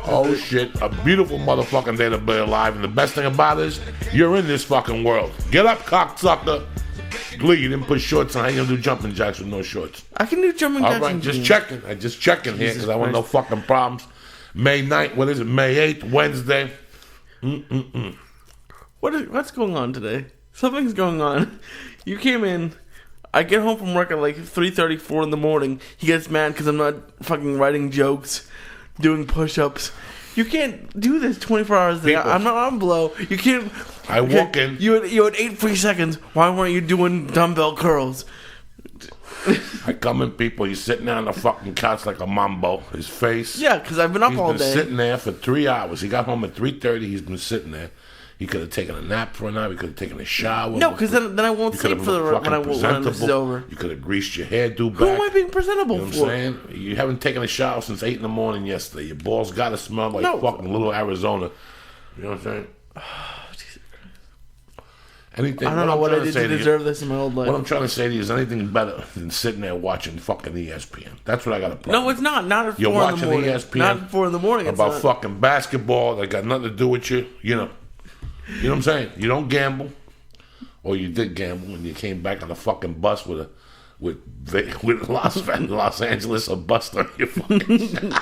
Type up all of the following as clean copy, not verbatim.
Oh shit, a beautiful motherfucking day to be alive, and the best thing about it is, you're in this fucking world. Get up, cocksucker. Glee, you didn't put shorts on. How you gonna do jumping jacks with no shorts? I can do jumping jacks. All right, just checking. I just checking here because I want no fucking problems. May 9th, what is it? May 8th, Wednesday. What's going on today? Something's going on. You came in. I get home from work at like 3:30, 4 in the morning. He gets mad because I'm not fucking writing jokes, doing push-ups. You can't do this 24 hours a day. I'm not on blow. You can't. I walk in. You had 8 free seconds. Why weren't you doing dumbbell curls? I come in, people. He's sitting there on the fucking couch like a mambo. His face. Yeah, because I've been up all day. He's been sitting there for 3 hours. He got home at 3:30. He's been sitting there. He could have taken a nap for an hour. He could have taken a shower. No, because then I won't sleep for when this is over. You could have greased your hairdo back. Who am I being presentable for? You know what I'm saying? You haven't taken a shower since 8 in the morning yesterday. Your balls got to smell like fucking little Arizona. You know what I'm saying? Anything, I don't know what I did to deserve this in my old life. What I'm trying to say to you is anything better than sitting there watching fucking ESPN. That's what I got a problem. No, it's not. Not at 4 in the morning. You're watching ESPN. Not at 4 in the morning. About fucking basketball that got nothing to do with you. You know what I'm saying? You don't gamble, or you did gamble, and you came back on a fucking bus with Los Angeles a bus on your fucking.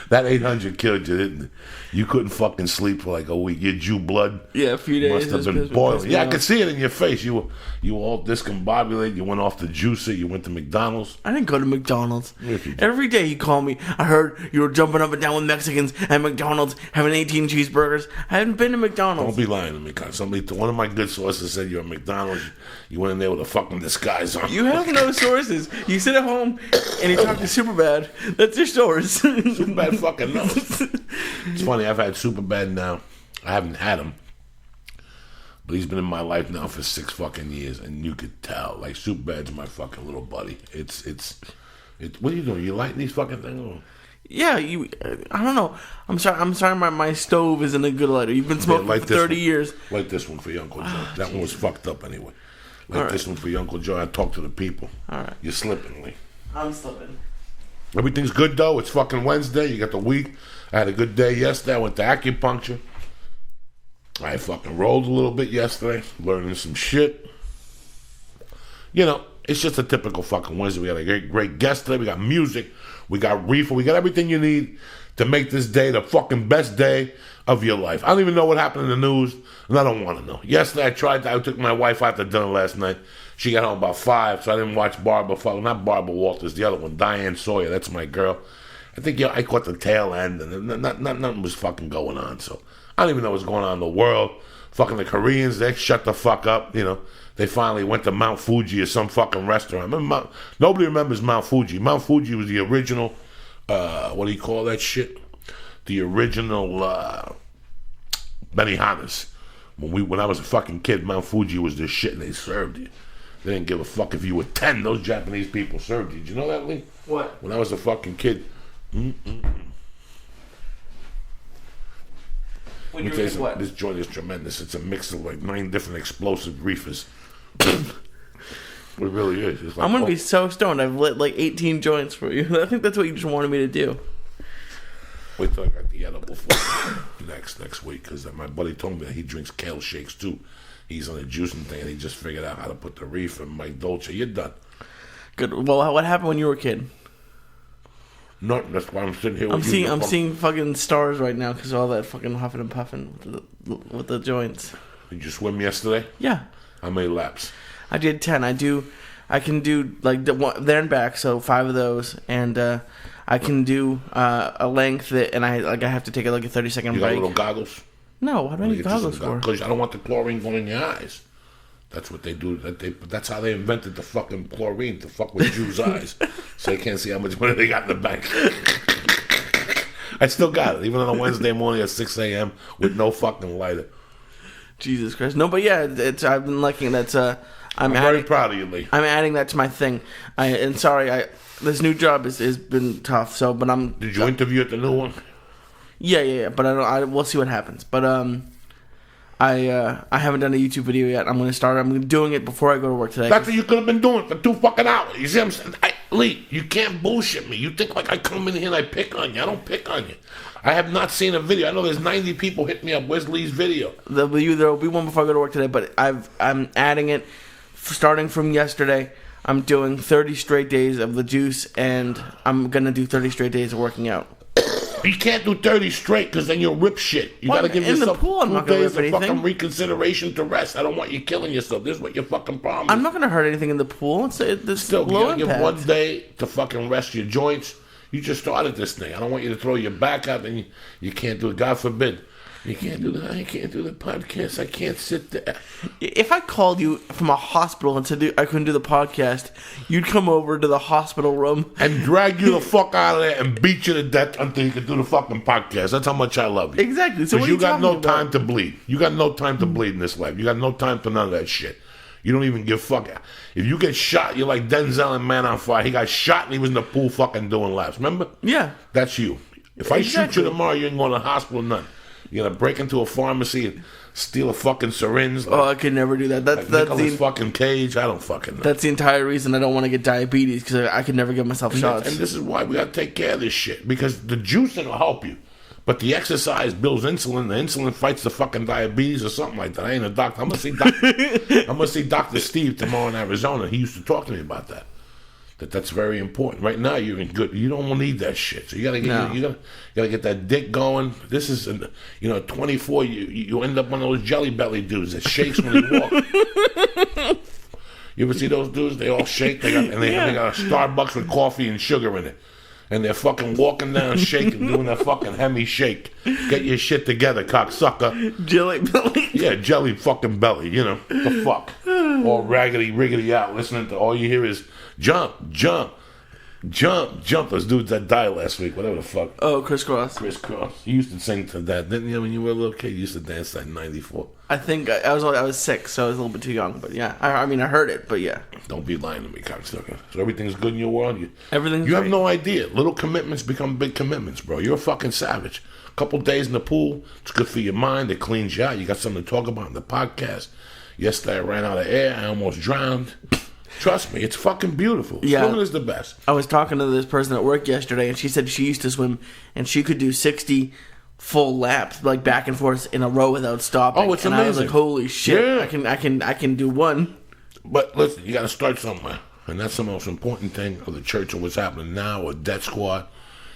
That 800 killed you, didn't it? You couldn't fucking sleep for like a week. Your Jew blood a few days. Must have been boiling. Yeah, I could see it in your face. You were all discombobulated. You went off the juicer. You went to McDonald's. I didn't go to McDonald's. Every day you call me. I heard you were jumping up and down with Mexicans at McDonald's having 18 cheeseburgers. I haven't been to McDonald's. Don't be lying to me, cuz. One of my good sources said you're at McDonald's. You went in there with a fucking disguise on. You have no sources. You sit at home and you talk to Superbad. That's your source. Superbad fucking knows. It's funny. I've had Superbad now. I haven't had him, but he's been in my life now for 6 fucking years, and you could tell. Like, Superbad's my fucking little buddy. It's. What are you doing? You lighting these fucking things? Yeah, I don't know. I'm sorry. My stove isn't a good lighter. You've been smoking for 30 years. Light this one for your Uncle Joe. That one was fucked up anyway. Light this one for your Uncle Joe. I talk to the people. All right. You're slipping, Lee. I'm slipping. Everything's good though. It's fucking Wednesday. You got the week. I had a good day yesterday. I went to acupuncture. I fucking rolled a little bit yesterday, learning some shit. You know, it's just a typical fucking Wednesday. We got a great guest today. We got music. We got reefer. We got everything you need to make this day the fucking best day of your life. I don't even know what happened in the news, and I don't want to know. Yesterday, I took my wife out to dinner last night. She got home about 5, so I didn't watch not Barbara Walters, the other one, Diane Sawyer. That's my girl. I think I caught the tail end, and nothing was fucking going on. So I don't even know what's going on in the world. Fucking the Koreans, they shut the fuck up. You know, they finally went to Mount Fuji or some fucking restaurant. Nobody remembers Mount Fuji. Mount Fuji was the original. What do you call that shit? The original Benihanas. When I was a fucking kid, Mount Fuji was the shit, and they served you. They didn't give a fuck if you were 10. Those Japanese people served you. Did you know that, Lee? What? When I was a fucking kid. Let me tell you something. This joint is tremendous. It's a mix of like 9 different explosive reefers. It really is. It's like, I'm going to be so stoned. I've lit like 18 joints for you. I think that's what you just wanted me to do. Wait till I got the edible for next week, because my buddy told me that he drinks kale shakes too. He's on a juicing thing, and he just figured out how to put the reefer in my Dolce. You're done. Good. Well, what happened when you were a kid? Nothing. That's why I'm sitting here. I'm seeing fucking stars right now because of all that fucking huffing and puffing with the joints. Did you swim yesterday? Yeah. How many laps? I did 10. I can do like there and back, so 5 of those, and I can do a length and I have to take like a 30-second break. You got little goggles? No, what do I need goggles for? Because I don't want the chlorine going in your eyes. That's what they do. That's how they invented the fucking chlorine, to fuck with Jews' eyes, so they can't see how much money they got in the bank. I still got it, even on a Wednesday morning at 6 a.m. with no fucking lighter. Jesus Christ! No, but yeah, I've been liking that. I'm very proud of you, Lee. I'm adding that to my thing. This new job has been tough. So, but I'm. Did you interview at the new one? Yeah. But we'll see what happens. But I haven't done a YouTube video yet. I'm going to start. I'm doing it before I go to work today. That's what you could have been doing for 2 fucking hours. You see what I'm saying? Lee, you can't bullshit me. You think like I come in here and I pick on you. I don't pick on you. I have not seen a video. I know there's 90 people hitting me up. Where's Lee's video? There will be one before I go to work today, but I'm adding it starting from yesterday. I'm doing 30 straight days of the juice, and I'm going to do 30 straight days of working out. You can't do 30 straight because then you'll rip shit. You got to give yourself 2 days of fucking reconsideration to rest. I don't want you killing yourself. This is what your fucking problem is. I'm not going to hurt anything in the pool. It's still, low you got to impact. give 1 day to fucking rest your joints. You just started this thing. I don't want you to throw your back out and you can't do it. God forbid. You can't do that. I can't do the podcast. I can't sit there. If I called you from a hospital and said I couldn't do the podcast, you'd come over to the hospital room and drag you the fuck out of there and beat you to death until you can do the fucking podcast. That's how much I love you. Exactly. So because you got no time to bleed. You got no time to bleed in this life. You got no time for none of that shit. You don't even give a fuck. If you get shot, you're like Denzel in Man on Fire. He got shot and he was in the pool fucking doing laps. Remember? Yeah. That's you. If I shoot you tomorrow, you ain't going to the hospital, none. You're going to break into a pharmacy and steal a fucking syringe. Like, I could never do that. That's Nicolas fucking Cage. I don't fucking know. That's the entire reason I don't want to get diabetes, because I could never give myself shots. And this is why we got to take care of this shit. Because the juicing will help you. But the exercise builds insulin. The insulin fights the fucking diabetes or something like that. I ain't a doctor. I'm gonna see Dr. Steve tomorrow in Arizona. He used to talk to me about that. That's very important. Right now you're in good. You don't need that shit. So you gotta get that dick going. This is 24. You end up one of those jelly belly dudes that shakes when you walk. You ever see those dudes? They all shake. They got a Starbucks with coffee and sugar in it. And they're fucking walking down, shaking, doing that fucking Hemi shake. Get your shit together, cocksucker. Jelly belly? Yeah, jelly fucking belly, the fuck. All raggedy, riggedy out, listening to all you hear is jump, jump, jump, jump. Those dudes that died last week, whatever the fuck. Oh, crisscross. Crisscross. You used to sing to that, didn't you, when you were a little kid? You used to dance that in 94. I think I was 6, so I was a little bit too young, but yeah. I mean, I heard it, but yeah. Don't be lying to me, cocksucker. So everything's good in your world? Everything's You have great. no idea. Little commitments become big commitments, bro. You're a fucking savage. A couple days in the pool, it's good for your mind. It cleans you out. You got something to talk about in the podcast. Yesterday I ran out of air. I almost drowned. Trust me, it's fucking beautiful. Yeah. Swimming is the best. I was talking to this person at work yesterday, and she said she used to swim, and she could do 60 full laps, like back and forth in a row without stopping. Oh, it's and amazing. I was like, holy shit, Yeah. I can do one. But listen, you got to start somewhere. And that's the most important thing of the church and what's happening now, or Death Squad.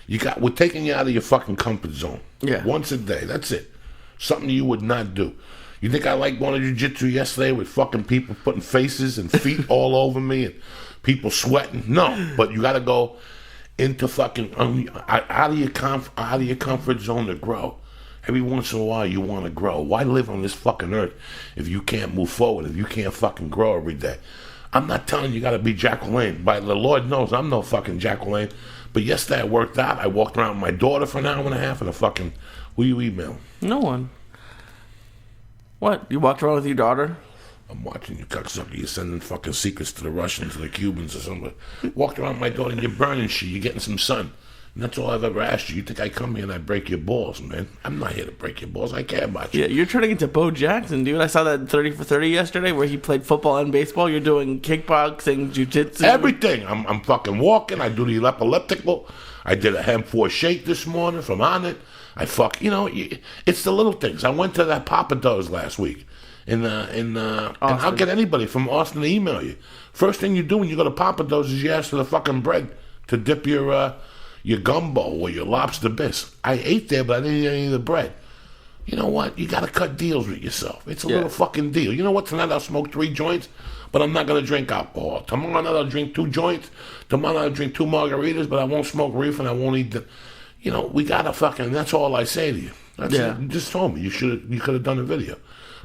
We're taking you out of your fucking comfort zone. Yeah. Once a day. That's it. Something you would not do. You think I like going to jiu-jitsu yesterday with fucking people putting faces and feet all over me and people sweating? No. But you got to go into fucking out of your comfort zone to grow. Every once in a while you want to grow. Why live on this fucking earth if you can't move forward, if you can't fucking grow every day? I'm not telling you got to be Jack LaLanne. By the Lord knows I'm no fucking Jack LaLanne. But yesterday I worked out. I walked around with my daughter for an hour and a half and a fucking... Who you email? No one. What? You walked around with your daughter? I'm watching you, cocksucker. You're sending fucking secrets to the Russians or the Cubans or something. Walked around with my daughter and you're burning shit. You're getting some sun. And that's all I've ever asked you. You think I come here and I break your balls, man? I'm not here to break your balls. I care about you. Yeah, you're turning into Bo Jackson, dude. I saw that 30 for 30 yesterday where he played football and baseball. You're doing kickboxing, jiu-jitsu. Everything. I'm fucking walking. I do the epileptical. I did a hemp 4 shake this morning from On It. It's the little things. I went to that Papa Do's last week. And I'll get anybody from Austin to email you. First thing you do when you go to Papa Do's is you ask for the fucking bread to dip your gumbo or your lobster bisque. I ate there, but I didn't eat any of the bread. You know what? You got to cut deals with yourself. It's a little fucking deal. You know what? Tonight I'll smoke 3 joints, but I'm not going to drink alcohol. Tomorrow night I'll drink 2 joints. Tomorrow night I'll drink 2 margaritas, but I won't smoke reefer and I won't eat the... we got to fucking... That's all I say to you. That's it. You just told me. You could have done a video.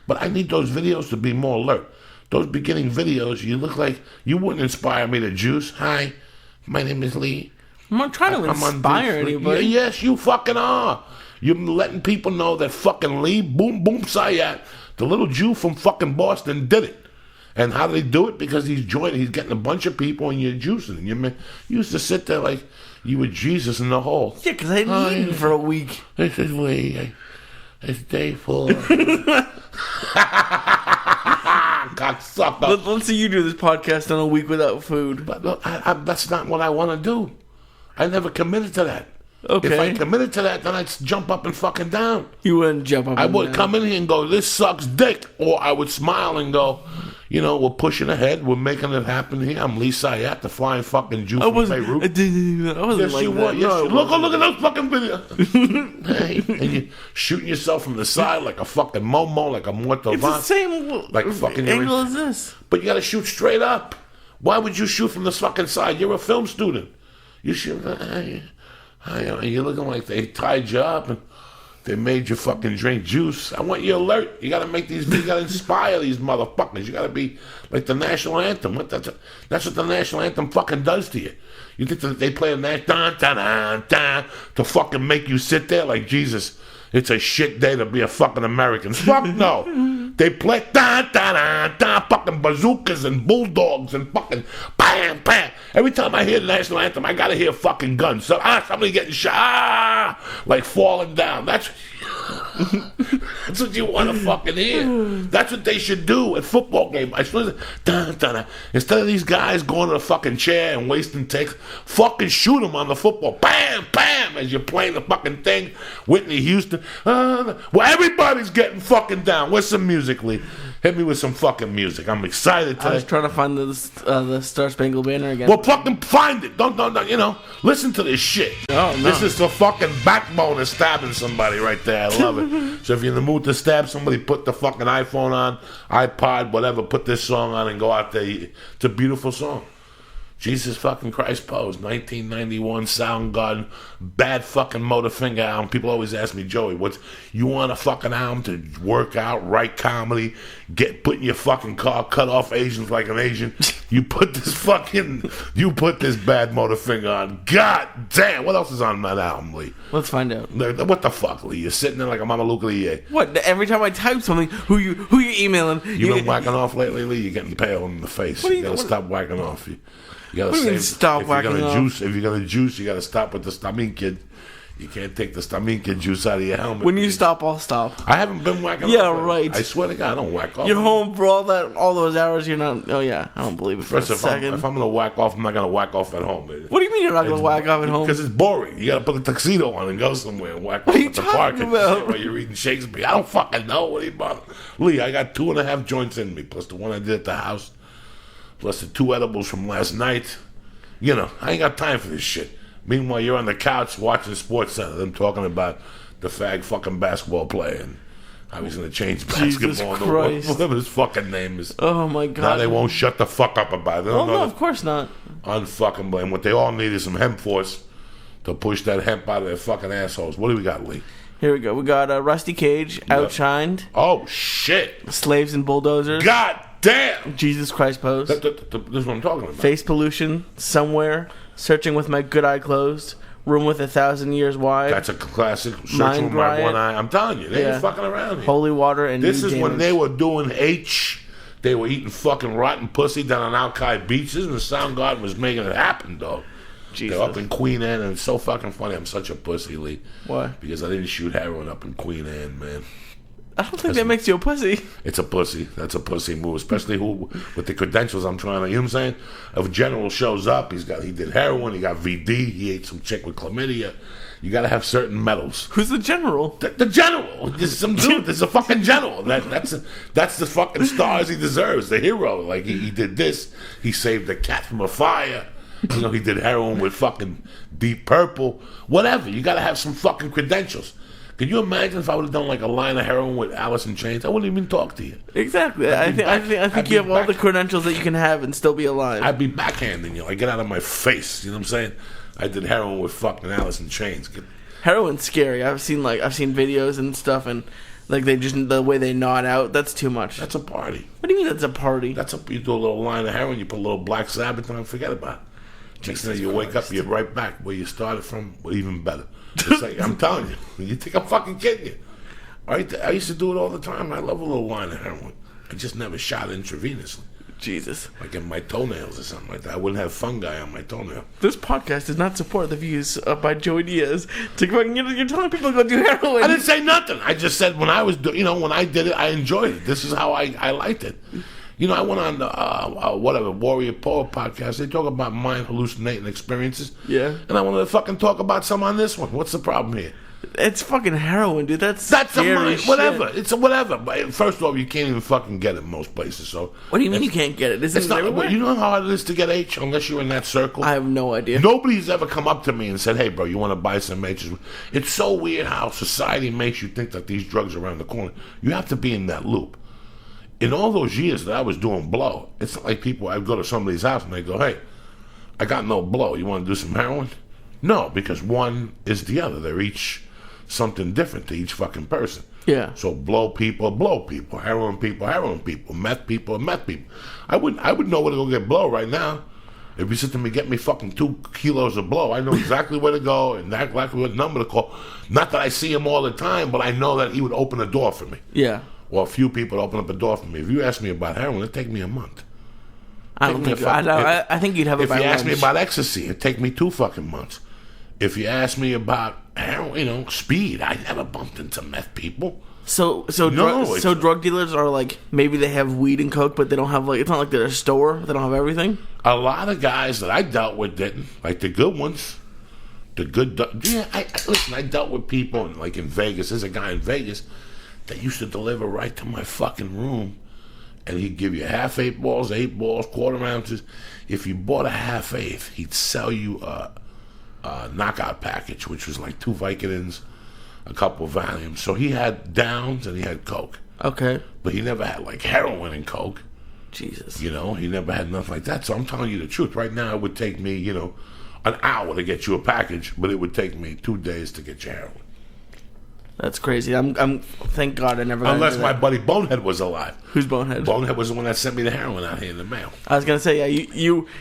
But I need those videos to be more alert. Those beginning videos, you look like... You wouldn't inspire me to juice. Hi, my name is Lee. I'm not trying to inspire anybody. Yes, you fucking are. You're letting people know that fucking Lee, boom, boom, Sayat, the little Jew from fucking Boston, did it. And how did he do it? Because he's getting a bunch of people and you're juicing. You used to sit there like you were Jesus in the hole. Yeah, because I hadn't eaten for a week. This is Lee. It's day 4. cocksucker. Let's see you do this podcast on a week without food. But look, that's not what I want to do. I never committed to that. Okay. If I committed to that, then I'd jump up and fucking down. You wouldn't jump up I and would down. come in here and go, this sucks dick. Or I would smile and go, we're pushing ahead. We're making it happen here. I'm Lee Sayat, the flying fucking Jew from Beirut. I wasn't like that. Yes, No, look at those fucking videos. Hey, and you're shooting yourself from the side like a fucking Momo, like a Morto It's the Vance. same Like fucking angle as this. But you gotta shoot straight up. Why would you shoot from the fucking side? You're a film student. You shoot. You're looking like they tied you up and they made you fucking drink juice. I want you alert. You gotta make these. You gotta inspire these motherfuckers. You gotta be like the national anthem. That's what the national anthem fucking does to you. You think that they play a national to fucking make you sit there like Jesus? It's a shit day to be a fucking American. Fuck no. They play fucking bazookas and bulldogs and fucking bam, bam. Every time I hear the national anthem, I gotta hear fucking guns. So, somebody getting shot, like falling down. That's what you want to fucking hear. That's what they should do at football games. Instead of these guys going to the fucking chair and wasting takes, fucking shoot them on the football. Bam, bam, as you're playing the fucking thing. Whitney Houston. Well, everybody's getting fucking down. What's some music, Lee? Hit me with some fucking music. I'm excited today. I was trying to find the Star Spangled Banner again. Well, fucking find it. Don't, listen to this shit. Oh, no. This is the fucking backbone of stabbing somebody right there. I love it. So if you're in the mood to stab somebody, put the fucking iPhone on, iPod, whatever, put this song on and go out there. It's a beautiful song. Jesus fucking Christ Pose, 1991 Soundgarden, bad fucking Motorfinger album. People always ask me, Joey, you want a fucking album to work out, write comedy, put in your fucking car, cut off Asians like an Asian? You put this bad Motorfinger on. God damn, what else is on that album, Lee? Let's find out. What the fuck, Lee? You're sitting there like a Mama Luca Lee. What? Every time I type something, who you emailing? You been whacking off lately, Lee? You're getting pale in the face. You gotta stop whacking off. You gotta save, stop whacking off? If you're gonna juice, you gotta stop with the Stamin Kid. You can't take the Stamin Kid juice out of your helmet. When you stop, I'll stop. I haven't been whacking off. Yeah, right. I swear to God, I don't whack off. You're home for all those hours. You're not. Oh yeah, I don't believe it for First, a second. if I'm gonna whack off, I'm not gonna whack off at home. What do you mean you're not gonna whack off at home? Because it's boring. You gotta put a tuxedo on and go somewhere and whack off are you at the park talking about? while you're reading Shakespeare. I don't fucking know what he bought. Lee, I got 2.5 joints in me, plus the one I did at the house, plus the 2 edibles from last night. I ain't got time for this shit. Meanwhile, you're on the couch watching Sports Center, them talking about the fag fucking basketball player and how he's going to change basketball. Whatever his fucking name is. Oh, my God. Now they won't shut the fuck up about it. No, of course not. Unfucking blame. What they all need is some hemp force to push that hemp out of their fucking assholes. What do we got, Lee? Here we go. We got Rusty Cage, Outshined. Oh, shit. Slaves and Bulldozers. God damn. Jesus Christ Pose. This is what I'm talking about. Face Pollution, Somewhere, Searching with My Good Eye Closed, Room with 1,000 Years Wide. That's a classic. Searching Mind with my Riot. one eye. I'm telling you, they ain't fucking around here. Holy Water and This New is Damage. when they were doing they were eating fucking rotten pussy down on Alki beaches, and the Soundgarden was making it happen, though. Jesus. They're up in Queen Anne, and it's so fucking funny. I'm such a pussy, Lee. Why? Because I didn't shoot heroin up in Queen Anne, man. I don't think that makes you a pussy. It's a pussy. That's a pussy move, especially with the credentials I'm trying to. You know what I'm saying? If a general shows up, he did heroin, he got VD, he ate some chick with chlamydia. You got to have certain medals. Who's the general? The general. There's some dude. There's a fucking general. That's the fucking stars he deserves. The hero. Like he did this. He saved a cat from a fire. He did heroin with fucking Deep Purple. Whatever. You got to have some fucking credentials. Can you imagine if I would have done like a line of heroin with Alice in Chains? I wouldn't even talk to you. Exactly. I think you have all the credentials that you can have and still be alive. I'd be backhanding you. Like, get out of my face. You know what I'm saying? I did heroin with fucking Alice in Chains. Heroin's scary. I've seen videos and stuff, and like the way they nod out. That's too much. That's a party. What do you mean that's a party? You do a little line of heroin. You put a little Black Sabbath on. Forget about it. Next thing you wake up, you're right back where you started from, or even better. It's like, I'm telling you. You think I'm fucking kidding you? I used to do it all the time. I love a little line of heroin. I just never shot intravenously. Jesus. Like in my toenails or something like that. I wouldn't have fungi on my toenail. This podcast does not support the views by Joey Diaz. You're telling people to go do heroin. I didn't say nothing. I just said when I was, when I did it, I enjoyed it. This is how I liked it. You know, I went on the, whatever, Warrior Power podcast. They talk about mind hallucinating experiences. Yeah. And I wanted to fucking talk about some on this one. What's the problem here? It's fucking heroin, dude. That's a mind, shit. whatever. It's a whatever. But first of all, you can't even fucking get it in most places. So what do you mean you can't get it? It's not. You know how hard it is to get H unless you're in that circle? I have no idea. Nobody's ever come up to me and said, hey, bro, you want to buy some H? It's so weird how society makes you think that these drugs are around the corner. You have to be in that loop. In all those years that I was doing blow, it's not like people, I'd go to somebody's house and they go, hey, I got no blow. You want to do some heroin? No, because one is the other. They're each something different to each fucking person. Yeah. So blow people, heroin people, meth people. I would know where to go get blow right now. If you said to me, get me fucking 2 kilos of blow, I know exactly where to go and exactly what number to call. Not that I see him all the time, but I know that he would open a door for me. Yeah. Or a few people would open up a door for me. If you ask me about heroin, it'd take me a month. I think you'd have it by If you ask lunch. me about ecstasy, it'd take me 2 fucking months. If you ask me about heroin, speed, I never bumped into meth people. So drug dealers are like, maybe they have weed and coke, but they don't have it's not like they're a store. They don't have everything. A lot of guys that I dealt with didn't, like the good ones. Listen, I dealt with people like in Vegas. There's a guy in Vegas that used to deliver right to my fucking room, and he'd give you half 8 balls, quarter ounces. If you bought a half eighth, he'd sell you a knockout package, which was like 2 Vicodins, a couple of Valiums. So he had downs and he had coke. Okay. But he never had like heroin and coke. Jesus. He never had nothing like that. So I'm telling you the truth. Right now, it would take me, an hour to get you a package, but it would take me 2 days to get you heroin. That's crazy. I'm thank God I never got Unless into my that. buddy Bonehead was alive. Who's Bonehead? Bonehead was the one that sent me the heroin out here in the mail. I was gonna say, yeah,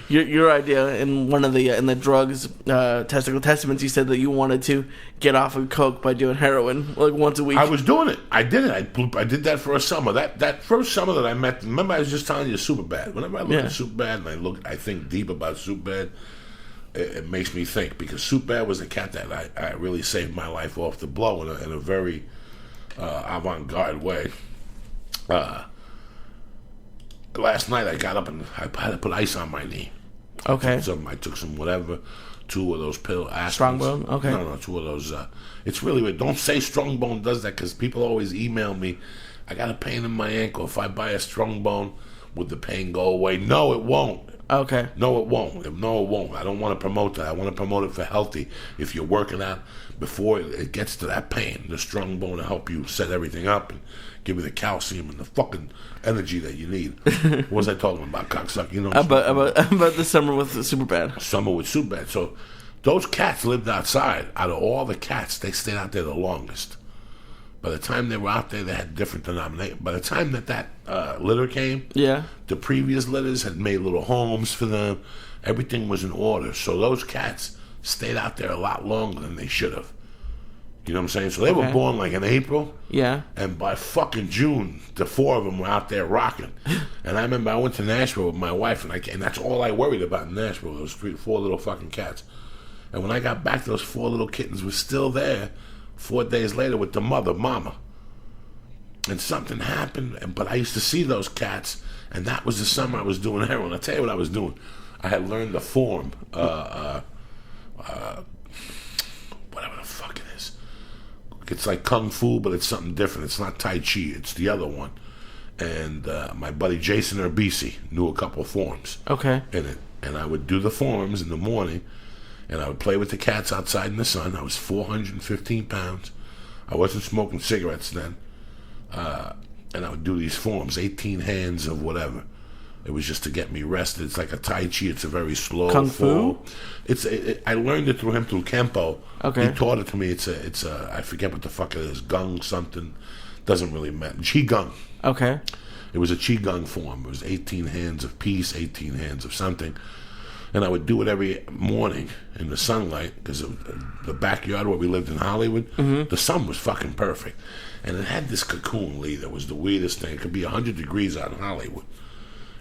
your idea in one of the in the drugs testicle testaments, you said that you wanted to get off of coke by doing heroin like once a week. I was doing it. I did it. I did that for a summer. That first summer that I met. Remember, I was just telling you Superbad. Whenever I look at Superbad and I think deep about Superbad, it makes me think, because Superbad was a cat that I really saved my life off the blow in a very avant-garde way. Last night I got up and I had to put ice on my knee. Okay. I took some whatever, 2 of those pill aspirins. Strongbone? Okay. No, 2 of those. It's really weird. Don't say Strongbone does that, because people always email me, I got a pain in my ankle. If I buy a Strongbone, would the pain go away? No, it won't. Okay. No, it won't. No, it won't. I don't want to promote that. I want to promote it for healthy. If you're working out, before it gets to that pain, the Strongbone will help you set everything up and give you the calcium and the fucking energy that you need. What was I talking about, cocksucker? About the summer with Superbad. Summer with Superbad. So those cats lived outside. Out of all the cats, they stayed out there the longest. By the time they were out there, they had different denominations. By the time that litter came, the previous litters had made little homes for them. Everything was in order. So those cats stayed out there a lot longer than they should have. You know what I'm saying? So they were born like in April. Yeah. And by fucking June, the 4 of them were out there rocking. And I remember I went to Nashville with my wife, and that's all I worried about in Nashville, those 4 little fucking cats. And when I got back, those 4 little kittens were still there 4 days later with the mama. And something happened, but I used to see those cats, and that was the summer I was doing heroin. I'll tell you what I was doing. I had learned the form, whatever the fuck it is. It's like Kung Fu, but it's something different. It's not Tai Chi, it's the other one. And my buddy Jason Urbisi knew a couple forms in it. And I would do the forms in the morning, and I would play with the cats outside in the sun. I was 415 pounds. I wasn't smoking cigarettes then. And I would do these forms, 18 hands of whatever. It was just to get me rested. It's like a Tai Chi. It's a very slow Kung fall. Fu? I learned it through him, through Kempo. Okay. He taught it to me. It's a I forget what the fuck it is. Gung something. Doesn't really matter. Qigong. Okay. It was a Qigong form. It was 18 hands of peace, 18 hands of something. And I would do it every morning in the sunlight, because the backyard where we lived in Hollywood, the sun was fucking perfect. And it had this cocoon, Lee, that was the weirdest thing. It could be 100 degrees out in Hollywood.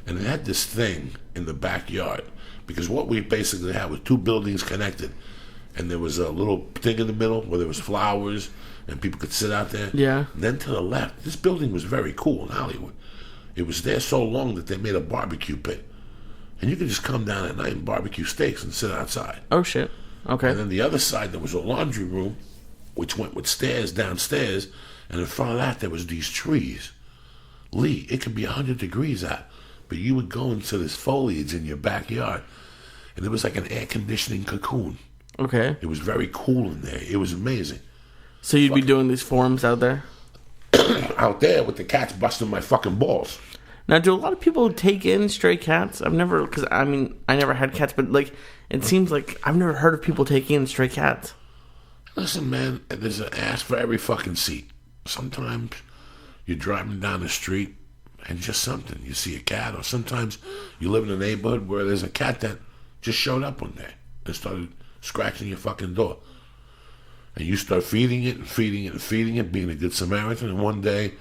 And it had this thing in the backyard, because what we basically had was 2 buildings connected. And there was a little thing in the middle where there was flowers and people could sit out there. Yeah. And then to the left, this building was very cool in Hollywood. It was there so long that they made a barbecue pit. And you could just come down at night and barbecue steaks and sit outside. Oh, shit. Okay. And then the other side, there was a laundry room, which went with stairs downstairs. And in front of that, there was these trees. Lee, it could be 100 degrees out. But you would go into this foliage in your backyard. And it was like an air conditioning cocoon. Okay. It was very cool in there. It was amazing. So you'd be doing these forums out there? Out there with the cats busting my fucking balls. Now, do a lot of people take in stray cats? I've never, because I never had cats, but like, it seems like I've never heard of people taking in stray cats. Listen, man, there's an ass for every fucking seat. Sometimes you're driving down the street and just something. You see a cat, or sometimes you live in a neighborhood where there's a cat that just showed up one day and started scratching your fucking door. And you start feeding it and feeding it and feeding it, being a good Samaritan, and one day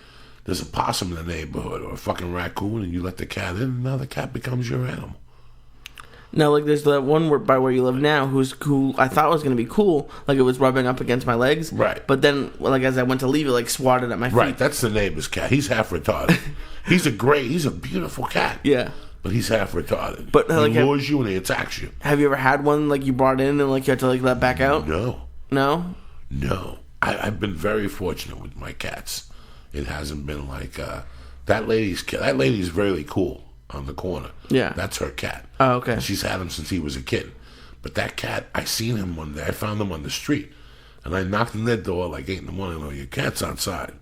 there's a possum in the neighborhood or a fucking raccoon, and you let the cat in, and now the cat becomes your animal. Now, like, there's that one by where you live now who's cool. I thought it was going to be cool. Like, it was rubbing up against my legs. Right. But then, like, as I went to leave, it, like, swatted at my feet. Right, that's the neighbor's cat. He's half retarded. He's a beautiful cat. Yeah. But he's half retarded. But, like, he lures you and he attacks you. Have you ever had one, like, you brought in and, like, you had to, like, let back out? No. No? No. I've been very fortunate with my cats. It hasn't been like that lady's cat. That lady's really cool on the corner. Yeah. That's her cat. Oh, okay. And she's had him since he was a kid. But that cat, I seen him one day. I found him on the street. And I knocked on their door like 8 in the morning. Oh, your cat's outside.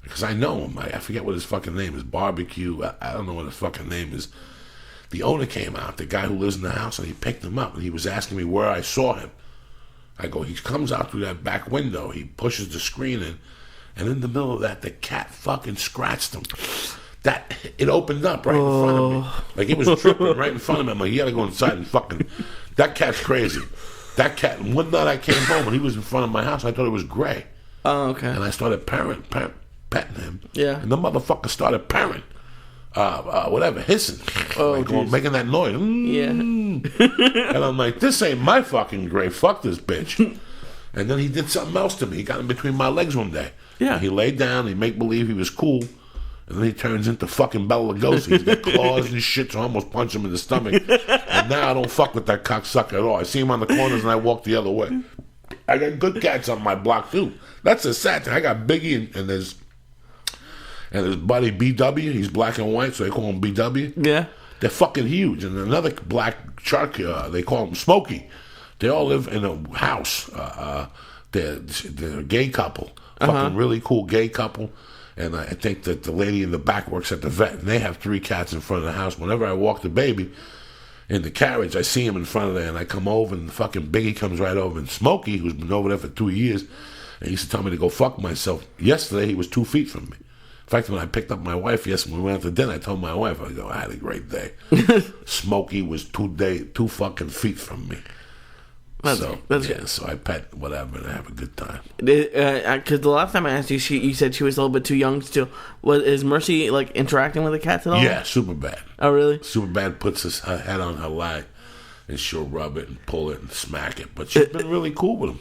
Because I know him. I forget what his fucking name is. Barbecue. I don't know what his fucking name is. The owner came out, the guy who lives in the house, and he picked him up. And he was asking me where I saw him. I go, he comes out through that back window. He pushes the screen in. And in the middle of that, the cat fucking scratched him. It opened up right in front of me. Like, it was tripping right in front of me. I'm like, you gotta go inside and fucking... That cat's crazy. That cat... One night I came home and he was in front of my house. I thought it was Gray. Oh, okay. And I started petting him. Yeah. And the motherfucker started purring. Hissing. Oh, like, making that noise. Yeah. And I'm like, this ain't my fucking Gray. Fuck this bitch. And then he did something else to me. He got in between my legs one day. Yeah. And he laid down. He make believe he was cool. And then he turns into fucking Bela Lugosi. He's got claws and shit, so I almost punch him in the stomach. And now I don't fuck with that cocksucker at all. I see him on the corners and I walk the other way. I got good cats on my block too. That's a sad thing. I got Biggie and his buddy BW. He's black and white, so they call him BW. Yeah. They're fucking huge. And another black shark, they call him Smokey. They all live in a house. They're a gay couple. Fucking really cool gay couple. And I think that the lady in the back works at the vet. And they have 3 cats in front of the house. Whenever I walk the baby in the carriage, I see him in front of there. And I come over and the fucking Biggie comes right over. And Smokey, who's been over there for 2 years, and he used to tell me to go fuck myself. Yesterday, he was 2 feet from me. In fact, when I picked up my wife yesterday, when we went out to dinner, I told my wife, I had a great day. Smokey was 2 fucking feet from me. That's good. So I pet whatever and I have a good time. Because the last time I asked you, you said she was a little bit too young still. Is Mercy like interacting with the cats at all? Yeah, super bad. Oh, really? Super bad puts her head on her lap and she'll rub it and pull it and smack it. But she's been really cool with them.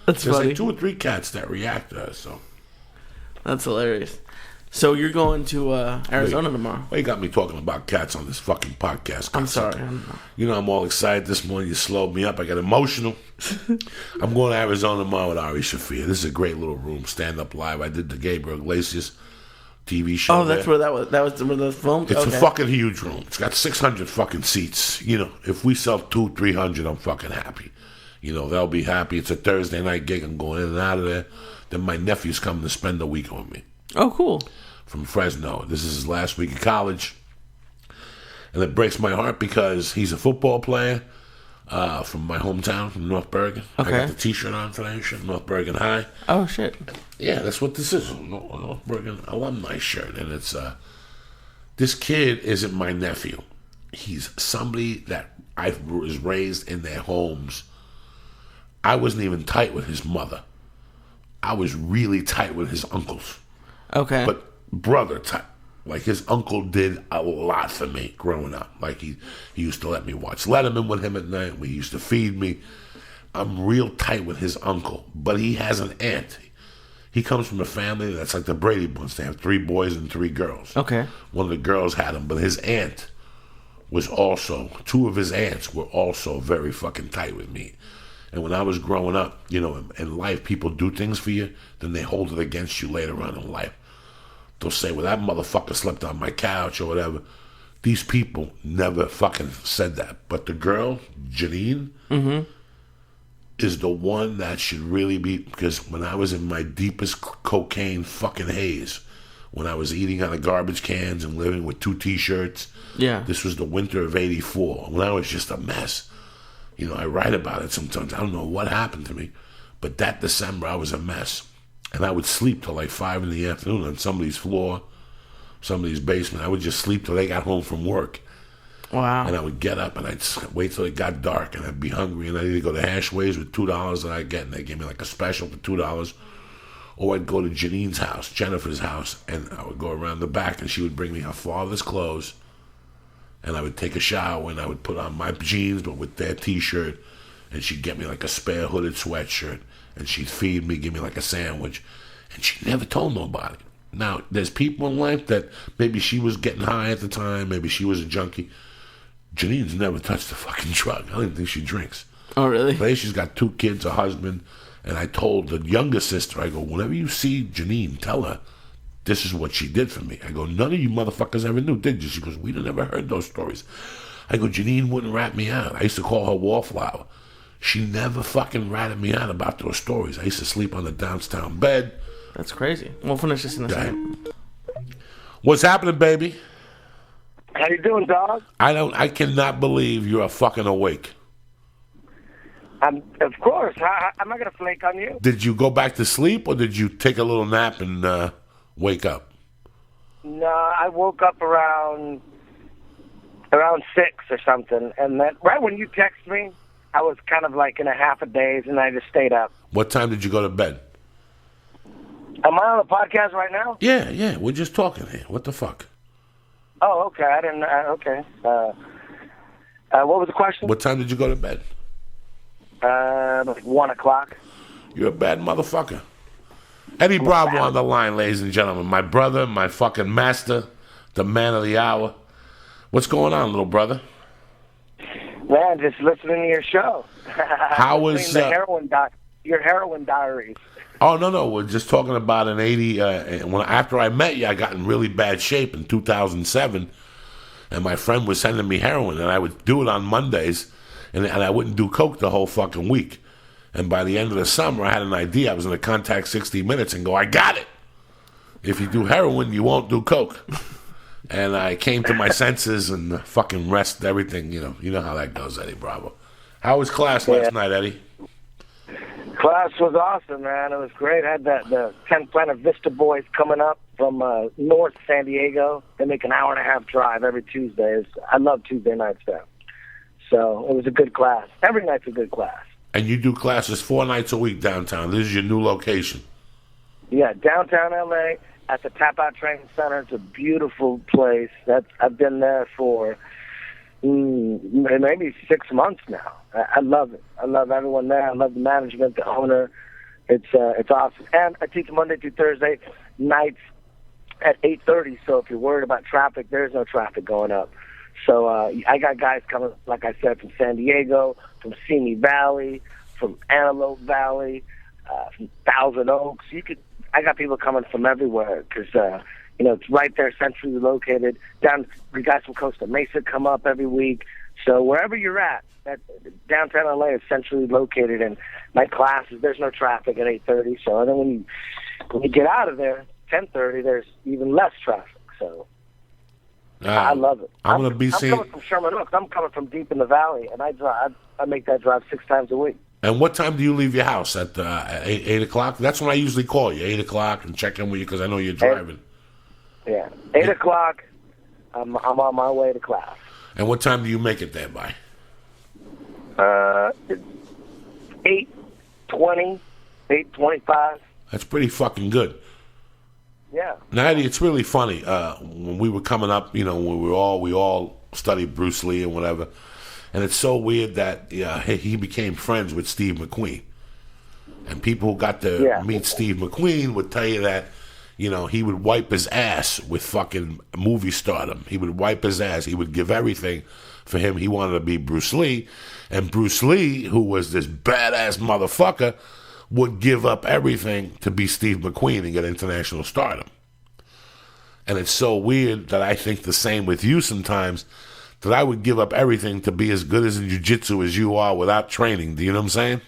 That's There's funny. like 2 or 3 cats that react to her, so. That's hilarious. So you're going to Arizona tomorrow? Why you got me talking about cats on this fucking podcast? I'm sorry. You know I'm all excited this morning. You slowed me up. I got emotional. I'm going to Arizona tomorrow with Ari Shafir. This is a great little room. Stand up live. I did the Gabriel Iglesias TV show. Oh, that's where that was. That was where the film. It's a fucking huge room. It's got 600 fucking seats. You know, if we sell 200-300, I'm fucking happy. You know, they'll be happy. It's a Thursday night gig. I'm going in and out of there. Then my nephew's coming to spend the week with me. Oh, cool. From Fresno. This is his last week of college. And it breaks my heart because he's a football player from my hometown, from North Bergen. Okay. I got the t-shirt on today and shit, North Bergen High. Oh, shit. Yeah, that's what this is, a North Bergen alumni shirt. And it's, this kid isn't my nephew. He's somebody that I was raised in their homes. I wasn't even tight with his mother. I was really tight with his uncles. Okay. But brother type. Like, his uncle did a lot for me growing up. Like, he used to let me watch Letterman with him at night. He used to feed me. I'm real tight with his uncle. But he has an aunt. He comes from a family that's like the Brady Bunch. They have 3 boys and 3 girls. Okay. One of the girls had him, but his aunt was also, 2 of his aunts were also very fucking tight with me. And when I was growing up, you know, in life, people do things for you, then they hold it against you later on in life. They'll say, well, that motherfucker slept on my couch or whatever. These people never fucking said that. But the girl, Janine, is the one that should really be, because when I was in my deepest cocaine fucking haze, when I was eating out of garbage cans and living with 2 T-shirts, this was the winter of '84, when I was just a mess. You know, I write about it sometimes. I don't know what happened to me, but that December I was a mess. And I would sleep till like 5 in the afternoon on somebody's floor, somebody's basement. I would just sleep till they got home from work. Wow. And I would get up and I'd wait till it got dark and I'd be hungry and I'd either go to Hashways with $2 that I'd get and they gave me like a special for $2, or I'd go to Janine's house, Jennifer's house, and I would go around the back and she would bring me her father's clothes and I would take a shower and I would put on my jeans but with their T-shirt, and she'd get me like a spare hooded sweatshirt and she'd feed me, give me like a sandwich, and she never told nobody. Now, there's people in life that maybe she was getting high at the time, maybe she was a junkie. Janine's never touched a fucking drug. I don't even think she drinks. Oh, really? Today she's got 2 kids, a husband, and I told the younger sister, I go, whenever you see Janine, tell her this is what she did for me. I go, none of you motherfuckers ever knew, did you? She goes, we never heard those stories. I go, Janine wouldn't rat me out. I used to call her Wallflower. She never fucking ratted me out about those stories. I used to sleep on the downtown bed. That's crazy. We'll finish this in a second. What's happening, baby? How you doing, dog? I cannot believe you're fucking awake. Of course. I'm not going to flake on you. Did you go back to sleep or did you take a little nap and wake up? No, I woke up around 6 or something. And then right when you text me, I was kind of like in a half a daze and I just stayed up. What time did you go to bed? Am I on the podcast right now? Yeah. We're just talking here. What the fuck? Oh, okay. I didn't. Okay. What was the question? What time did you go to bed? Like 1 o'clock. You're a bad motherfucker. Eddie Bravo on the line, ladies and gentlemen. My brother, my fucking master, the man of the hour. What's going on, little brother? Man, just listening to your show. How was your heroin diaries? Oh, no. We're just talking about an 80. After I met you, I got in really bad shape in 2007. And my friend was sending me heroin. And I would do it on Mondays. And I wouldn't do coke the whole fucking week. And by the end of the summer, I had an idea. I was going to contact 60 Minutes and go, I got it. If you do heroin, you won't do coke. And I came to my senses and fucking rest everything. You know how that goes, Eddie Bravo. How was class last night, Eddie? Class was awesome, man. It was great. I had the 10th Planet Vista boys coming up from North San Diego. They make an hour-and-a-half drive every Tuesday. I love Tuesday nights there. So it was a good class. Every night's a good class. And you do classes 4 nights a week downtown. This is your new location. Yeah, downtown L.A. at the Tap Out Training Center. It's a beautiful place. I've been there for maybe 6 months now. I love it. I love everyone there. I love the management, the owner. It's awesome. And I teach Monday through Thursday nights at 8:30. So if you're worried about traffic, there's no traffic going up. So I got guys coming, like I said, from San Diego, from Simi Valley, from Antelope Valley, from Thousand Oaks. I got people coming from everywhere because it's right there, centrally located. We got some Costa Mesa come up every week. So wherever you're at downtown LA is centrally located, and my classes, there's no traffic at 8:30. So then when you get out of there, 10:30, there's even less traffic. So I love it. I'm coming from Sherman Oaks. I'm coming from deep in the valley, and I make that drive 6 times a week. And what time do you leave your house? At 8 o'clock? That's when I usually call you, 8 o'clock, and check in with you because I know you're driving. 8 o'clock, I'm on my way to class. And what time do you make it there by? 8:20, 8:25. That's pretty fucking good. Yeah. Now, Eddie, it's really funny. When we were coming up, we all studied Bruce Lee and whatever. And it's so weird that he became friends with Steve McQueen. And people who got to meet Steve McQueen would tell you that, you know, he would wipe his ass with fucking movie stardom. He would wipe his ass. He would give everything for him. He wanted to be Bruce Lee. And Bruce Lee, who was this badass motherfucker, would give up everything to be Steve McQueen and get international stardom. And it's so weird that I think the same with you sometimes, that I would give up everything to be as good as in jiu-jitsu as you are without training. Do you know what I'm saying?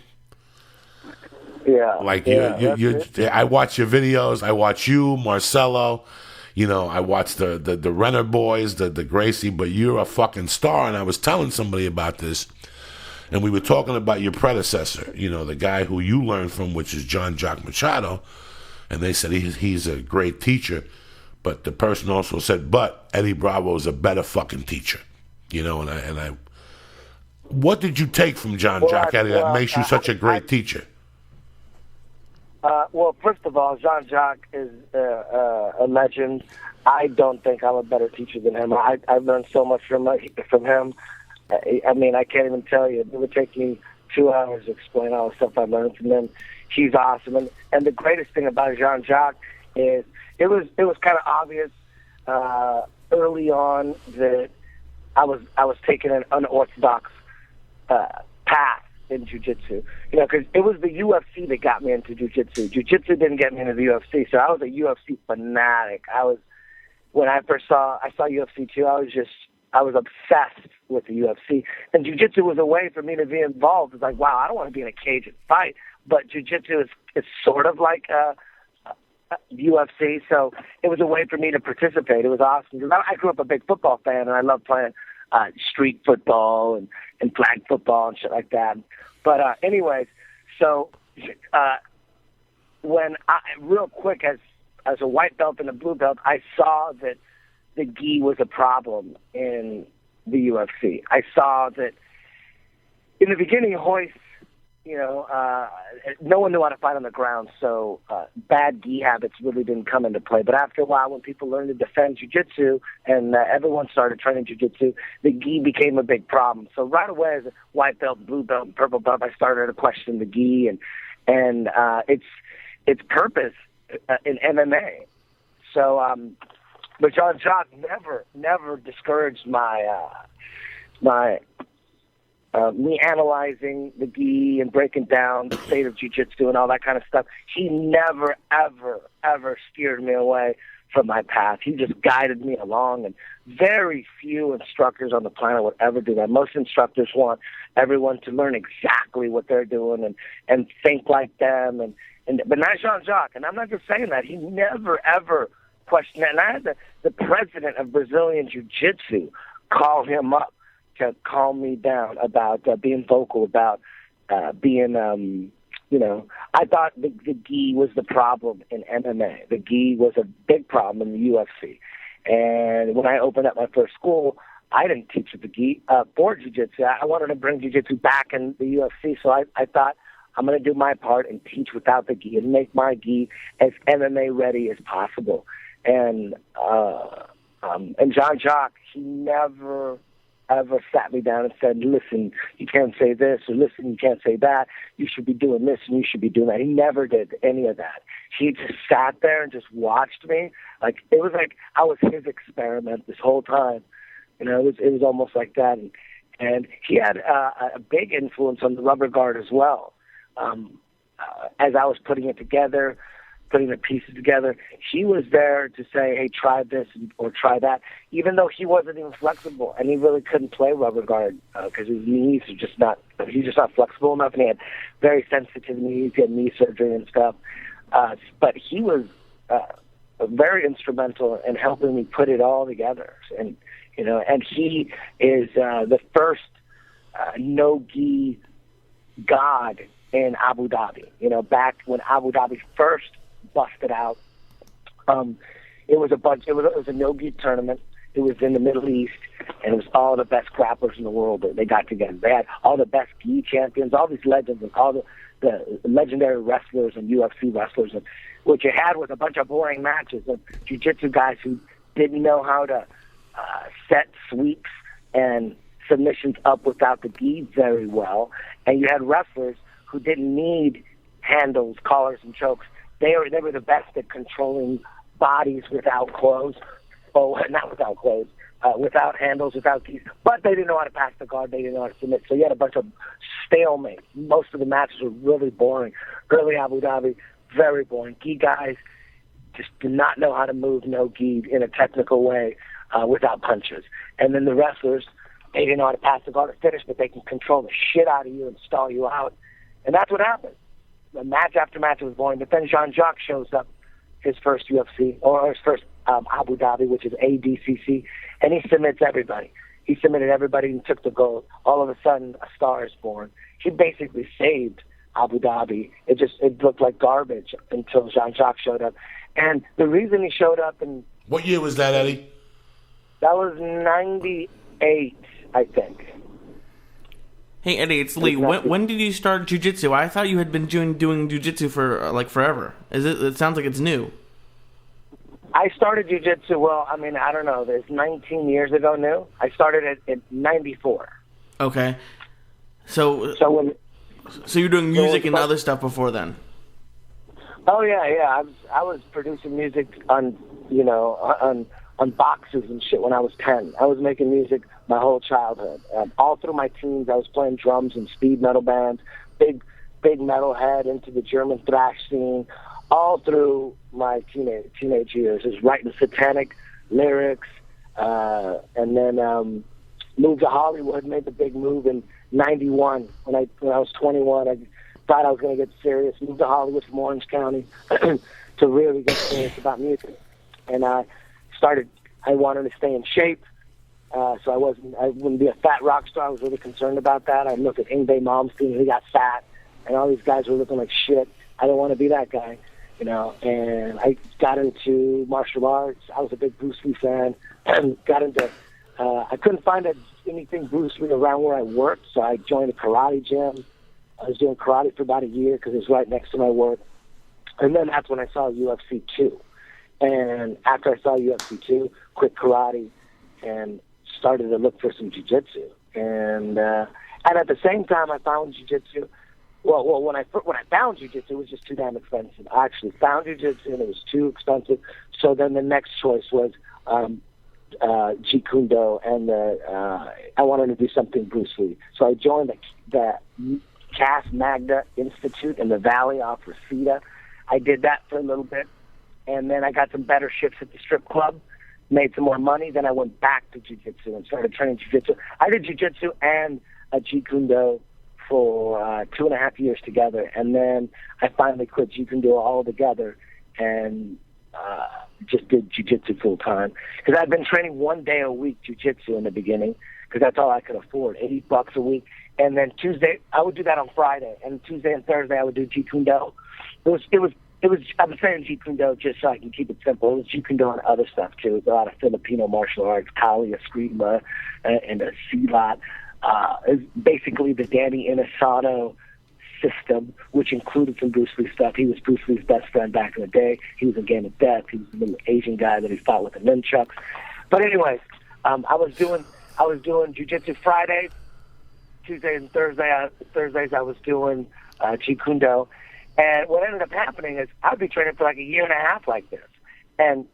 Yeah. Like, I watch your videos. I watch you, Marcelo. You know, I watch the Renner boys, the Gracie, but you're a fucking star. And I was telling somebody about this, and we were talking about your predecessor, you know, the guy who you learned from, which is John Jock Machado. And they said he's a great teacher. But the person also said, but Eddie Bravo is a better fucking teacher. You know, and I what did you take from John Jock, Eddie, that makes you such a great teacher? Well, first of all, Jean Jacques is a legend. I don't think I'm a better teacher than him. I've learned so much from him. I mean, I can't even tell you. It would take me 2 hours to explain all the stuff I learned from him. He's awesome. And the greatest thing about Jean Jacques is it was kind of obvious early on that I was taking an unorthodox path in jiu-jitsu, you know, because it was the UFC that got me into jiu-jitsu. Jiu-jitsu didn't get me into the UFC, so I was a UFC fanatic. When I saw UFC 2, I was obsessed with the UFC, and jiu-jitsu was a way for me to be involved. It's like, wow, I don't want to be in a cage and fight, but jiu-jitsu is sort of like UFC, so it was a way for me to participate. It was awesome because I grew up a big football fan, and I loved playing street football and flag football and shit like that. But anyways, so when real quick as a white belt and a blue belt, I saw that the gi was a problem in the UFC. I saw that in the beginning, hoists, you know, no one knew how to fight on the ground, so bad gi habits really didn't come into play. But after a while, when people learned to defend jiu-jitsu and everyone started training jiu-jitsu, the gi became a big problem. So right away, as a white belt, blue belt, and purple belt, I started to question the gi and its purpose in MMA. So, but Jean Jacques never discouraged me analyzing the gi and breaking down the state of jiu-jitsu and all that kind of stuff. He never, ever steered me away from my path. He just guided me along, and very few instructors on the planet would ever do that. Most instructors want everyone to learn exactly what they're doing and think like them, but not Jean Jacques. And I'm not just saying that. He never, ever questioned that. And I had the president of Brazilian Jiu-Jitsu call him up to calm me down about being vocal, about being, you know, I thought the gi was the problem in MMA. The gi was a big problem in the UFC. And when I opened up my first school, I didn't teach the gi for jiu-jitsu. I wanted to bring jiu-jitsu back in the UFC, so I thought I'm going to do my part and teach without the gi and make my gi as MMA ready as possible. And Jean Jacques, he never ever sat me down and said, listen, you can't say this, or listen, you can't say that, you should be doing this and you should be doing that. He never did any of that. He just sat there and just watched me. Like, it was like I was his experiment this whole time. You know, it was almost like that. And he had a big influence on the rubber guard as well. As I was putting it together, putting the pieces together, he was there to say, hey, try this or try that, even though he wasn't even flexible, and he really couldn't play rubber guard because his knees are just not, he's just not flexible enough, and he had very sensitive knees, he had knee surgery and stuff. But he was very instrumental in helping me put it all together. And, you know, and he is the first no-gi god in Abu Dhabi. You know, back when Abu Dhabi first busted out, it was a no-gi tournament. It was in the Middle East, and it was all the best grapplers in the world that they got together. They had all the best gi champions, all these legends, and all the legendary wrestlers and UFC wrestlers. And what you had was a bunch of boring matches of jiu-jitsu guys who didn't know how to set sweeps and submissions up without the gi very well. And you had wrestlers who didn't need handles, collars, and chokes. They were the best at controlling bodies without clothes. Oh, not without clothes. Without handles, without keys. But they didn't know how to pass the guard. They didn't know how to submit. So you had a bunch of stalemate. Most of the matches were really boring. Early Abu Dhabi, very boring. Gi guys just did not know how to move no gi in a technical way without punches. And then the wrestlers, they didn't know how to pass the guard or finish, but they can control the shit out of you and stall you out. And that's what happened. The match after match was boring. But then Jean-Jacques shows up, his first UFC, or his first Abu Dhabi, which is ADCC, and he submits everybody. He submitted everybody and took the gold. All of a sudden, a star is born. He basically saved Abu Dhabi. It looked like garbage until Jean-Jacques showed up. And the reason he showed up, and what year was that, Eddie? That was 98, I think. Hey, Eddie, it's Lee. When did you start jiu-jitsu? I thought you had been doing jiu-jitsu for, forever. It sounds like it's new. I started jiu-jitsu, I don't know, it's 19 years ago new. I started it in 94. Okay. So you're doing music and other stuff before then? Oh, yeah. I was producing music on boxes and shit when I was 10. I was making music my whole childhood. All through my teens, I was playing drums in speed metal bands, big metalhead into the German thrash scene, all through my teenage years. I was writing satanic lyrics, and then moved to Hollywood, made the big move in 91. When I was 21, I thought I was going to get serious, moved to Hollywood from Orange County to really get serious about music. And I wanted to stay in shape, so I wouldn't be a fat rock star. I was really concerned about that. I looked at Yngwie Malmsteen, he got fat, and all these guys were looking like shit. I didn't want to be that guy, and I got into martial arts. I was a big Bruce Lee fan, and got into, I couldn't find anything Bruce Lee around where I worked, so I joined a karate gym. I was doing karate for about a year because it was right next to my work. And then that's when I saw UFC 2. And after I saw UFC 2, quit karate and started to look for some jiu-jitsu. And at the same time, I found jiu-jitsu. Well, when I found jiu-jitsu, it was just too damn expensive. I actually found jiu-jitsu, and it was too expensive. So then the next choice was Jeet Kune Do, and I wanted to do something Bruce Lee. So I joined the Cas Magna Institute in the Valley off Reseda. I did that for a little bit, and then I got some better shifts at the strip club, made some more money. Then I went back to jiu-jitsu and started training jiu-jitsu. I did jiu-jitsu and Jeet Kune Do for 2.5 years together, and then I finally quit Jeet Kune Do altogether and just did jiu-jitsu full time. Because I'd been training 1 day a week jiu-jitsu in the beginning, because that's all I could afford, $80 a week. And then Tuesday, I would do that on Friday, and Tuesday and Thursday I would do Jeet Kune Do. I was saying Jeet Kune Do just so I can keep it simple. It was Jeet Kune Do and other stuff too. It was a lot of Filipino martial arts, Kali, Eskrima, and a Silat. It's basically the Danny Inosanto system, which included some Bruce Lee stuff. He was Bruce Lee's best friend back in the day. He was in Game of Death. He was the little Asian guy that he fought with the nunchucks. But anyways, I was doing jiu-jitsu Fridays, Tuesdays and Thursdays I was doing Jeet Kune Do. And what ended up happening is I'd be training for like a year and a half like this. And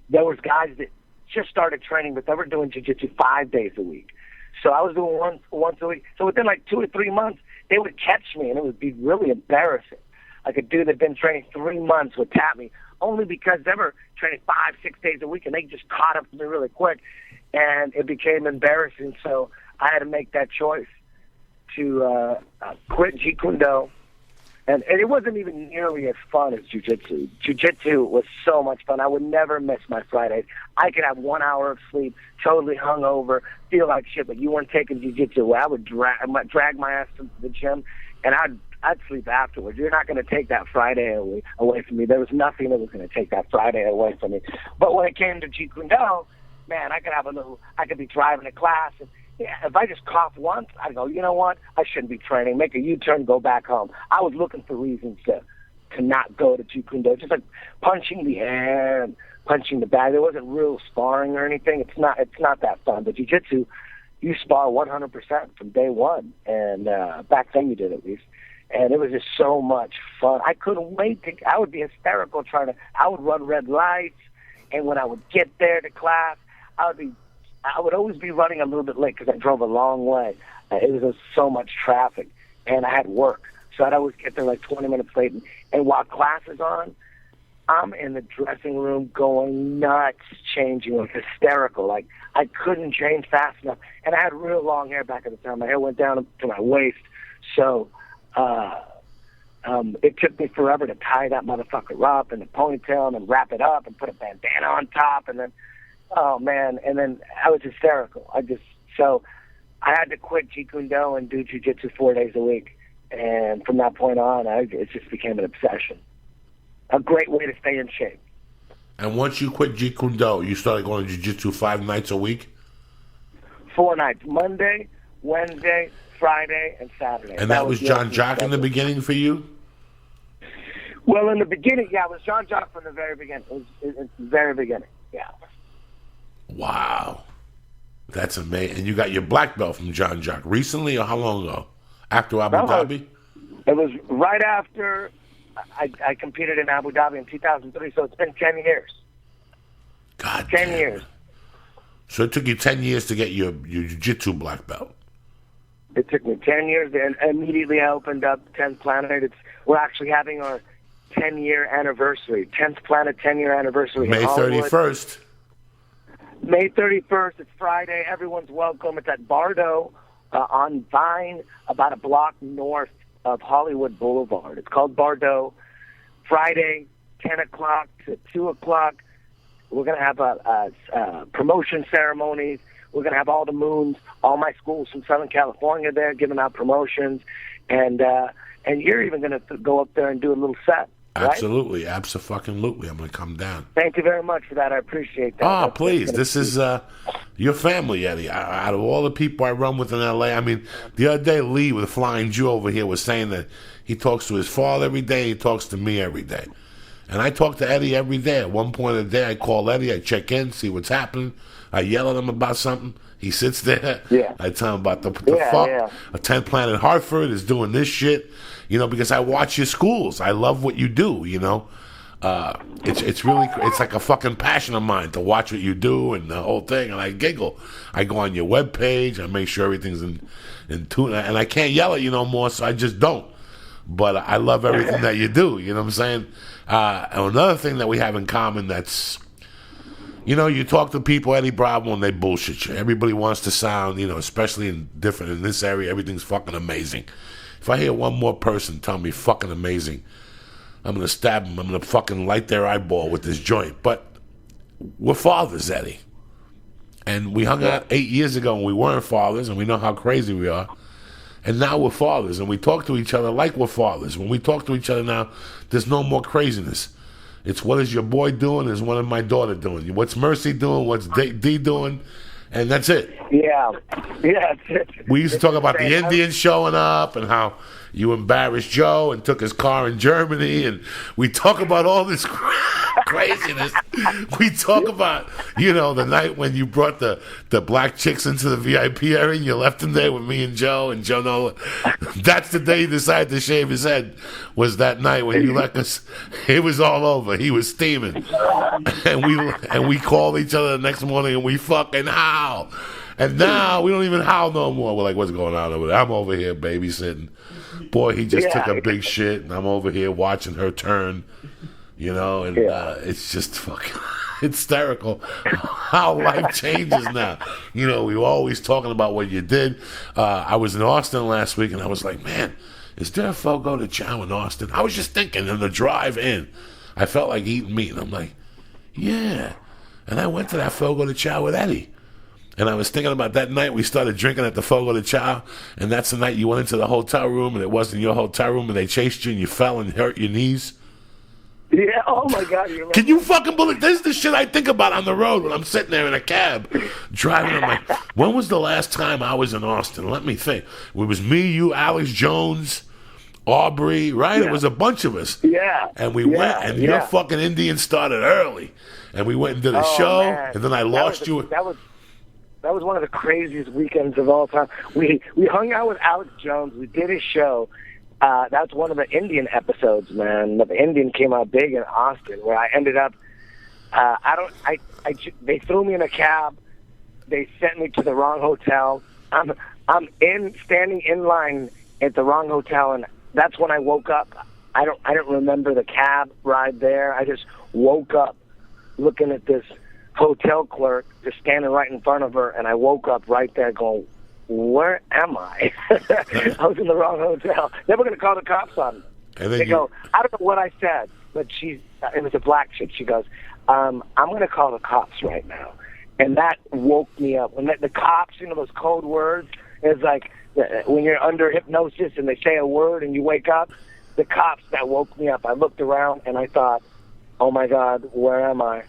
there was guys that just started training, but they were doing jiu-jitsu 5 days a week. So I was doing once a week. So within like 2 or 3 months, they would catch me, and it would be really embarrassing. Like a dude that had been training 3 months would tap me, only because they were training 5, 6 days a week, and they just caught up to me really quick. And it became embarrassing, so I had to make that choice to quit Jeet Kune Do. And it wasn't even nearly as fun as jiu-jitsu. Jiu-jitsu was so much fun. I would never miss my Fridays. I could have 1 hour of sleep, totally hungover, feel like shit, but you weren't taking jiu-jitsu away. I would drag my ass to the gym, and I'd sleep afterwards. You're not going to take that Friday away from me. There was nothing that was going to take that Friday away from me. But when it came to Jeet Kune Do, man, I could be driving to class, and yeah, if I just cough once, I'd go, you know what? I shouldn't be training. Make a U-turn, go back home. I was looking for reasons to not go to Jeet Kune Do. Just like punching the air and punching the bag. There wasn't real sparring or anything. It's not that fun. But jiu-jitsu, you spar 100% from day one. And back then you did at least. And it was just so much fun. I couldn't wait I would be hysterical I would run red lights. And when I would get there to class, I would always be running a little bit late because I drove a long way. It was just so much traffic, and I had work. So I'd always get there like 20 minutes late. And while class is on, I'm in the dressing room going nuts, changing, like hysterical. Like I couldn't change fast enough. And I had real long hair back at the time. My hair went down to my waist. So it took me forever to tie that motherfucker up in a ponytail and then wrap it up and put a bandana on top. And then, oh man, and then I was hysterical. So I had to quit Jeet Kune Do and do jiu-jitsu 4 days a week. And from that point on, it just became an obsession. A great way to stay in shape. And once you quit Jeet Kune Do, you started going to jiu-jitsu 5 nights a week? 4 nights. Monday, Wednesday, Friday, and Saturday. And that was John Jock in the beginning for you? Well, in the beginning, yeah, it was John Jock from the very beginning. It was the very beginning, yeah. Wow. That's amazing. And you got your black belt from John Jock recently, or how long ago? After Abu Dhabi? It was right after I competed in Abu Dhabi in 2003, so it's been 10 years. God 10 damn. years. So it took you 10 years to get your jiu-jitsu black belt? It took me 10 years, and immediately I opened up 10th Planet. We're actually having our 10-year anniversary, 10th Planet 10-year anniversary. May 31st. May 31st, it's Friday. Everyone's welcome. It's at Bardo on Vine, about a block north of Hollywood Boulevard. It's called Bardo. Friday, 10 o'clock to 2 o'clock. We're going to have promotion ceremonies. We're going to have all the moons, all my schools from Southern California there giving out promotions. And you're even going to go up there and do a little set. Right? Absolutely. Abso-fucking-lutely. I'm going to come down. Thank you very much for that. I appreciate that. Oh, please. This is your family, Eddie. Out of all the people I run with in L.A., I mean, the other day, Lee, with the Flying Jew over here, was saying that he talks to his father every day, he talks to me every day. And I talk to Eddie every day. At one point of the day, I call Eddie, I check in, see what's happening. I yell at him about something. He sits there. Yeah. I tell him about the fuck. Yeah. A 10th Planet Hartford is doing this shit. You know, because I watch your schools. I love what you do, you know. It's really, it's like a fucking passion of mine to watch what you do and the whole thing. And I giggle. I go on your webpage. I make sure everything's in tune. And I can't yell at you no more, so I just don't. But I love everything that you do. You know what I'm saying? And another thing that we have in common that's, you know, you talk to people, Eddie Bravo, and they bullshit you. Everybody wants to sound, you know, especially in this area, everything's fucking amazing. If I hear one more person tell me fucking amazing, I'm going to stab them. I'm going to fucking light their eyeball with this joint. But we're fathers, Eddie. And we hung out 8 years ago and we weren't fathers, and we know how crazy we are. And now we're fathers, and we talk to each other like we're fathers. When we talk to each other now, there's no more craziness. It's what is your boy doing, is what is my daughter doing. What's Mercy doing, what's D doing, and that's it. Yeah. We used to talk about the Indians showing up and how you embarrassed Joe and took his car in Germany, and we talk about all this craziness. We talk about, you know, the night when you brought the black chicks into the VIP area and you left him there with me and Joe Nola. That's the day he decided to shave his head, was that night when you let us. It was all over. He was steaming. And we called each other the next morning and we fucking howl. And now we don't even howl no more. We're like, what's going on over there? I'm over here babysitting. Boy, he just took a big shit, and I'm over here watching her turn, you know, and it's just fucking hysterical how life changes now. You know, we were always talking about what you did. I was in Austin last week, and I was like, man, is there a Fogo de Chao in Austin? I was just thinking in the drive in. I felt like eating meat, and I'm like, yeah. And I went to that Fogo de Chao with Eddie. And I was thinking about that night we started drinking at the Fogo de Chao, and that's the night you went into the hotel room, and it wasn't your hotel room, and they chased you, and you fell and hurt your knees. Yeah, oh my God. Can you fucking believe this? Is the shit I think about on the road when I'm sitting there in a cab driving. I'm like, when was the last time I was in Austin? Let me think. It was me, you, Alex Jones, Aubrey, right? Yeah. It was a bunch of us. Yeah. And we went, and your fucking Indian started early. And we went and did a show, man. And then I lost you. That was one of the craziest weekends of all time. We hung out with Alex Jones. We did his show, That's one of the Indian episodes, man. The Indian came out big in Austin, where I ended up. They threw me in a cab. They sent me to the wrong hotel. I'm standing in line at the wrong hotel, and that's when I woke up. I don't remember the cab ride there. I just woke up looking at this hotel clerk just standing right in front of her, and I woke up right there going, where am I? I was in the wrong hotel. They were going to call the cops on me. And then they go, I don't know what I said, but it was a black chick. She goes, I'm going to call the cops right now. And that woke me up. When the cops, those code words, it's like when you're under hypnosis and they say a word and you wake up, the cops, that woke me up. I looked around and I thought, oh my God, where am I?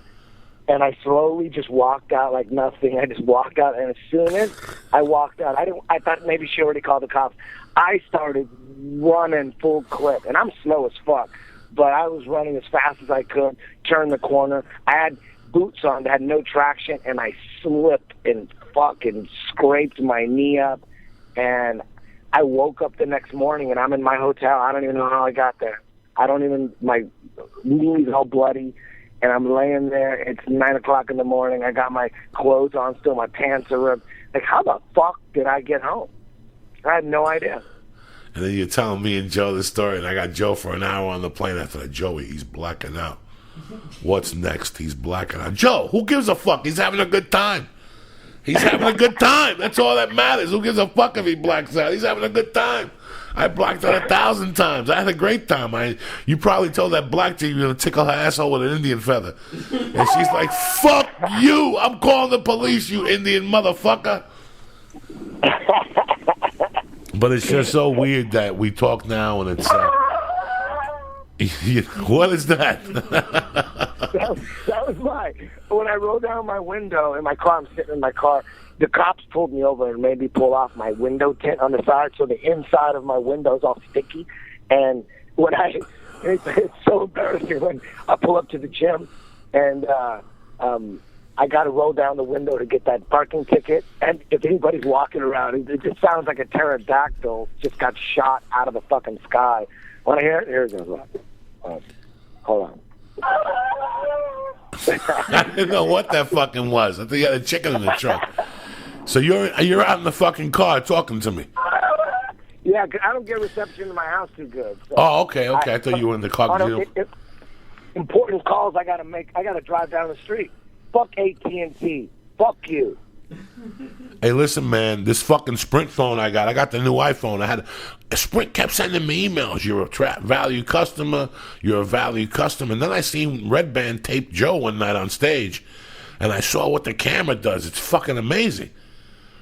And I slowly just walked out like nothing. I just walked out, and as soon as I walked out, I thought maybe she already called the cops. I started running full clip, and I'm slow as fuck, but I was running as fast as I could, turned the corner. I had boots on that had no traction, and I slipped and fucking scraped my knee up, and I woke up the next morning, and I'm in my hotel. I don't even know how I got there. My knee's all bloody, and I'm laying there. It's 9 o'clock in the morning. I got my clothes on still. My pants are ripped. Like, how the fuck did I get home? I had no idea. And then you're telling me and Joe this story, and I got Joe for an hour on the plane after that. Joey, he's blacking out. What's next? He's blacking out. Joe, who gives a fuck? He's having a good time. He's having a good time. That's all that matters. Who gives a fuck if he blacks out? He's having a good time. I blacked out 1,000 times. I had a great time. You probably told that black chick you're going to tickle her asshole with an Indian feather. And she's like, fuck you. I'm calling the police, you Indian motherfucker. But it's just so weird that we talk now and it's... what is that? that was when I rolled down my window in my car. I'm sitting in my car. The cops pulled me over and made me pull off my window tint on the side, so the inside of my window is all sticky. And it's so embarrassing when I pull up to the gym and I got to roll down the window to get that parking ticket. And if anybody's walking around, it just sounds like a pterodactyl just got shot out of the fucking sky. Want to hear it? Here it goes. Hold on. I didn't know what that fucking was. I think you had a chicken in the trunk. So you're out in the fucking car talking to me. Yeah, 'cause I don't get reception in my house too good. So okay. I thought you were in the car. Important calls I gotta make. I gotta drive down the street. Fuck AT&T. Fuck you. Hey, listen, man. This fucking Sprint phone I got the new iPhone. Sprint kept sending me emails. You're a value customer. You're a value customer. And then I seen Red Band tape Joe one night on stage, and I saw what the camera does. It's fucking amazing.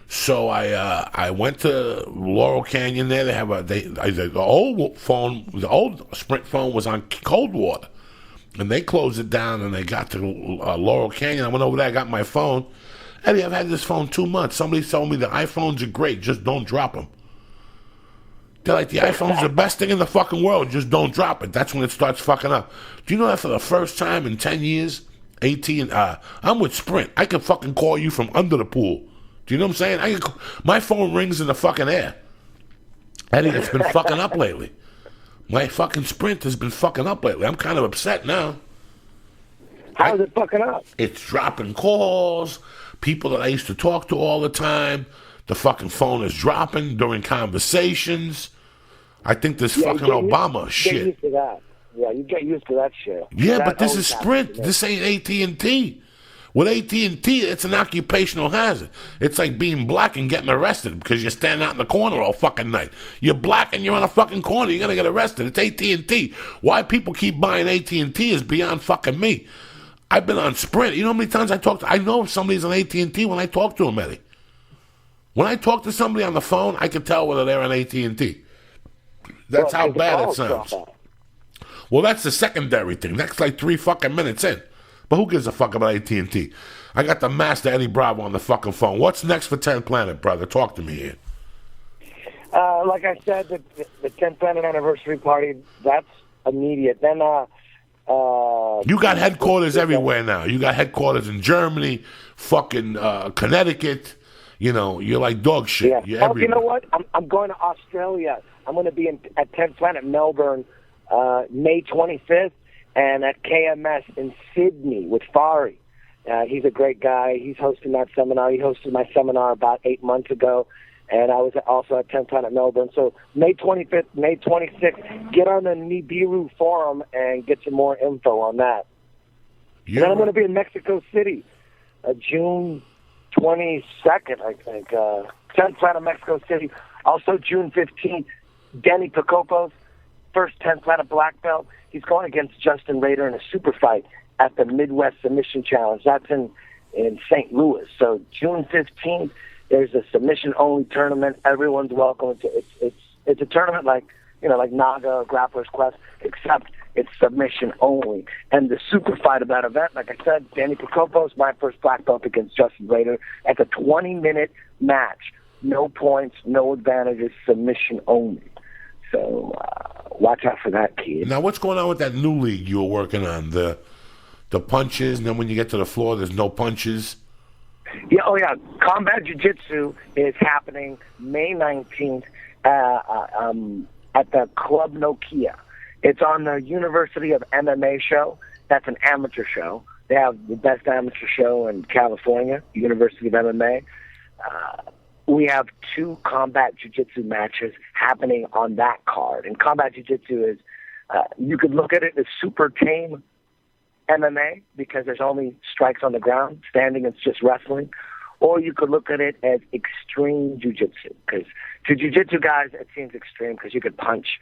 So I went to Laurel Canyon. There they have the old Sprint phone was on cold water, and they closed it down. And they got to Laurel Canyon. I went over there. I got my phone. Eddie, I've had this phone 2 months. Somebody told me the iPhones are great. Just don't drop them. They're like, the iPhone's the best thing in the fucking world. Just don't drop it. That's when it starts fucking up. Do you know that for the first time in 10 years, I'm with Sprint. I can fucking call you from under the pool. Do you know what I'm saying? My phone rings in the fucking air. Eddie, it's been fucking up lately. My fucking Sprint has been fucking up lately. I'm kind of upset now. How is it fucking up? It's dropping calls. People that I used to talk to all the time. The fucking phone is dropping during conversations. I think this fucking Obama shit. You get used to that. Yeah, you get used to that shit. Yeah, but this is Sprint. This ain't AT&T. With AT&T, it's an occupational hazard. It's like being black and getting arrested because you're standing out in the corner all fucking night. You're black and you're on a fucking corner. You're going to get arrested. It's AT&T. Why people keep buying AT&T is beyond fucking me. I've been on Sprint. You know how many times I know if somebody's on AT&T when I talk to them, Eddie. When I talk to somebody on the phone, I can tell whether they're on AT&T. That's how bad it sounds. Well, that's the secondary thing. That's like 3 fucking minutes in. But who gives a fuck about AT&T? I got the master Eddie Bravo on the fucking phone. What's next for 10th Planet, brother? Talk to me here. Like I said, the 10th Planet anniversary party, that's immediate. Then, you got headquarters everywhere now. You got headquarters in Germany, fucking Connecticut. You know, you're like dog shit. Yeah. You're everywhere. You know what? I'm going to Australia. I'm going to be at 10th Planet Melbourne May 25th, and at KMS in Sydney with Fari. He's a great guy. He's hosting that seminar. He hosted my seminar about 8 months ago, and I was also at 10th Planet Melbourne. So May 25th, May 26th, get on the Nibiru forum and get some more info on that. And then I'm going to be in Mexico City, June 22nd, I think. 10th Planet Mexico City. Also June 15th, Danny Picopos, first 10th Planet black belt. He's going against Justin Rader in a super fight at the Midwest Submission Challenge. That's in St. Louis. So June 15th, there's a submission-only tournament. Everyone's welcome. It's a tournament like Naga or Grappler's Quest, except it's submission only. And the super fight of that event, like I said, Danny Picopos, my first black belt against Justin Rader. It's a 20-minute match. No points, no advantages, submission only. So watch out for that, kid. Now, what's going on with that new league you were working on? The punches, and then when you get to the floor, there's no punches? Yeah, Combat Jiu-Jitsu is happening May 19th at the Club Nokia. It's on the University of MMA show. That's an amateur show. They have the best amateur show in California, University of MMA. We have 2 combat jiu-jitsu matches happening on that card. And combat jiu-jitsu is, you could look at it as super tame MMA because there's only strikes on the ground. Standing, it's just wrestling. Or you could look at it as extreme jiu-jitsu because to jiu-jitsu guys, it seems extreme because you could punch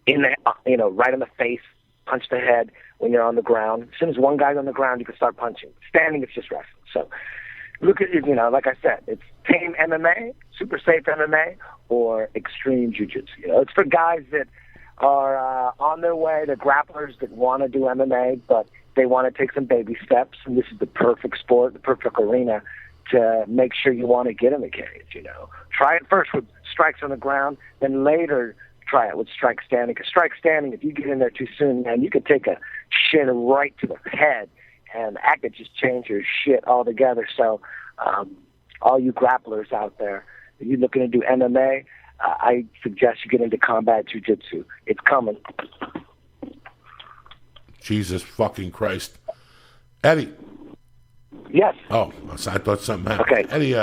right in the face, punch the head when you're on the ground. As soon as one guy's on the ground, you can start punching. Standing, it's just wrestling. So look at it, like I said, it's tame MMA, super safe MMA, or extreme jiu-jitsu. It's for guys that are on their way, the grapplers that want to do MMA, but they want to take some baby steps, and this is the perfect sport, the perfect arena to make sure you want to get in the cage, Try it first with strikes on the ground, then later try it with strike standing. Because strike standing, if you get in there too soon, man, you could take a shin right to the head, and that could just change your shit altogether. So all you grapplers out there, if you're looking to do MMA, I suggest you get into combat jiu-jitsu. It's coming. Jesus fucking Christ. Eddie. Yes. Oh, I thought something happened. Okay. Eddie,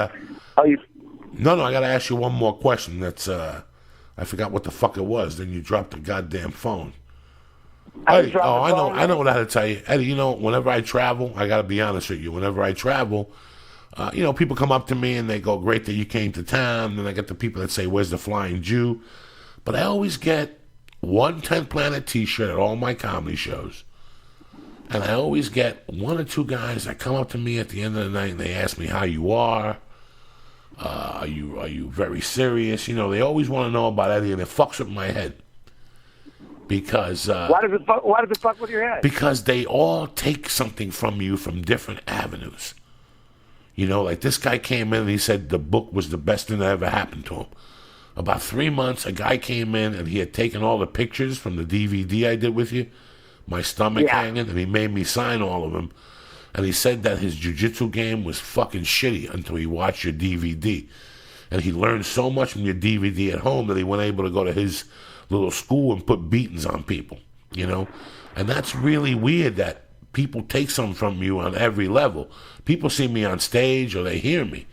No, I got to ask you one more question. That's, I forgot what the fuck it was. Then you dropped the goddamn phone. Eddie, I know how to tell you. Eddie, whenever I travel, I got to be honest with you. Whenever I travel, people come up to me and they go, great that you came to town. Then I get the people that say, where's the Flying Jew? But I always get one 10th Planet t-shirt at all my comedy shows. And I always get 1 or 2 guys that come up to me at the end of the night and they ask me how you are. Are you very serious? They always want to know about Eddie, and it fucks with my head. Because why does it fuck with your head? Because they all take something from you from different avenues. Like this guy came in and he said the book was the best thing that ever happened to him. About 3 months, a guy came in and he had taken all the pictures from the DVD I did with you, my stomach hanging, and he made me sign all of them. And he said that his jiu-jitsu game was fucking shitty until he watched your DVD. And he learned so much from your DVD at home that he wasn't able to go to his little school and put beatings on people, And that's really weird that people take something from you on every level. People see me on stage or they hear me.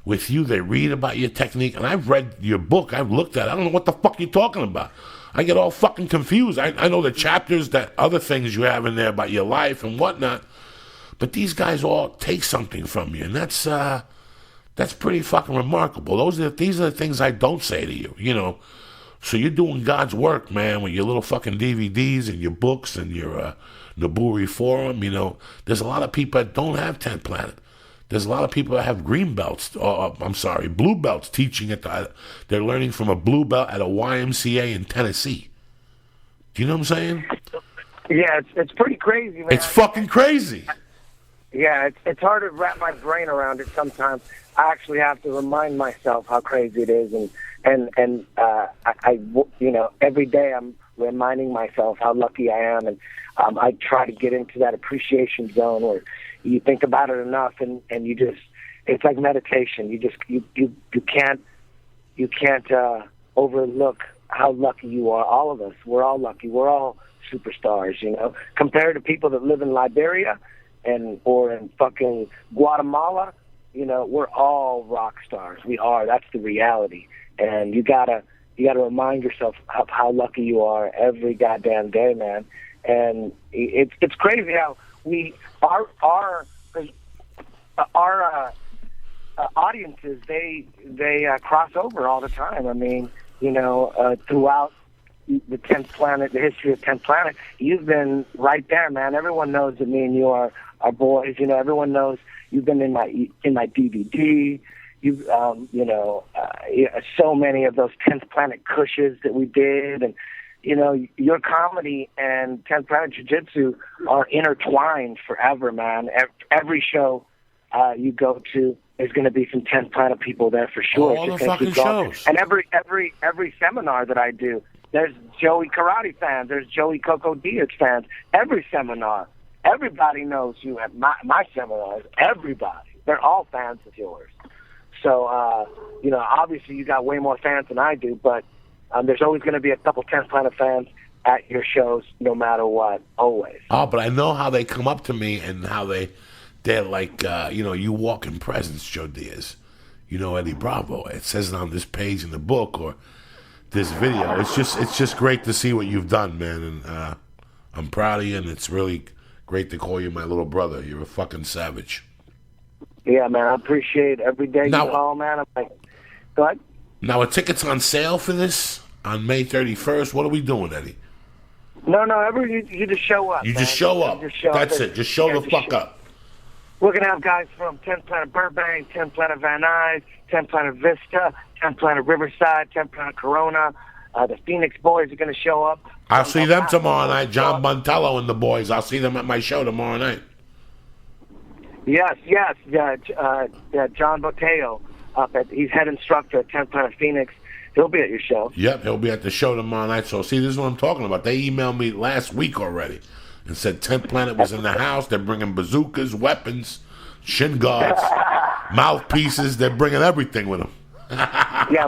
With you, they read about your technique. And I've read your book. I've looked at it. I don't know what the fuck you're talking about. I get all fucking confused. I know the chapters, that other things you have in there about your life and whatnot. But these guys all take something from you. And that's pretty fucking remarkable. These are the things I don't say to you, So you're doing God's work, man, with your little fucking DVDs and your books and your Naburi Forum. There's a lot of people that don't have 10th Planet. There's a lot of people that have blue belts teaching they're learning from a blue belt at a YMCA in Tennessee. Do you know what I'm saying? Yeah, it's pretty crazy, man. It's fucking crazy. Yeah, it's hard to wrap my brain around it sometimes. I actually have to remind myself how crazy it is, and I every day I'm reminding myself how lucky I am, and I try to get into that appreciation zone where you think about it enough, and you just, it's like meditation. You can't overlook how lucky you are. All of us, we're all lucky. We're all superstars, you know. Compared to people that live in Liberia or in fucking Guatemala, you know, we're all rock stars. We are. That's the reality. And you gotta remind yourself of how lucky you are every goddamn day, man. And it's crazy how our audiences they cross over all the time. I mean, you know, throughout the 10th Planet, the history of 10th Planet, you've been right there, man. Everyone knows that me and you are boys. You know, everyone knows you've been in my DVD. You've, you know, so many of those 10th Planet cushes that we did, and you know, your comedy and 10th Planet Jiu-Jitsu are intertwined forever, man. Every show you go to, there's going to be some 10th Planet people there for sure. All the fucking shows. And every seminar that I do, there's Joey Karate fans, there's Joey Coco Diaz fans. Every seminar, everybody knows you at my seminars. Everybody, they're all fans of yours. So, you know, obviously you got way more fans than I do, but there's always going to be a couple 10th Planet fans at your shows, no matter what, always. Oh, but I know how they come up to me and how they're like, you know, you walk in presence, Joe Diaz. You know, Eddie Bravo. It says it on this page in the book or this video. It's just great to see what you've done, man. And I'm proud of you, and it's really great to call you my little brother. You're a fucking savage. Yeah, man, I appreciate every day you call, man. I'm like, go ahead. Now, a ticket's on sale for this on May 31st. What are we doing, Eddie? No, you just show up. You just show up. That's it. Just show the fuck up. We're going to have guys from 10th Planet Burbank, 10th Planet Van Nuys, 10th Planet Vista, 10th Planet Riverside, 10th Planet Corona. The Phoenix boys are going to show up. I'll see them tomorrow night. John Montello and the boys. I'll see them at my show tomorrow night. Yes. John Boteo. He's head instructor at 10th Planet Phoenix. He'll be at your show. Yep, he'll be at the show tomorrow night. So, see, this is what I'm talking about. They emailed me last week already and said 10th Planet was in the house. They're bringing bazookas, weapons, shin guards, mouthpieces. They're bringing everything with them. Yeah,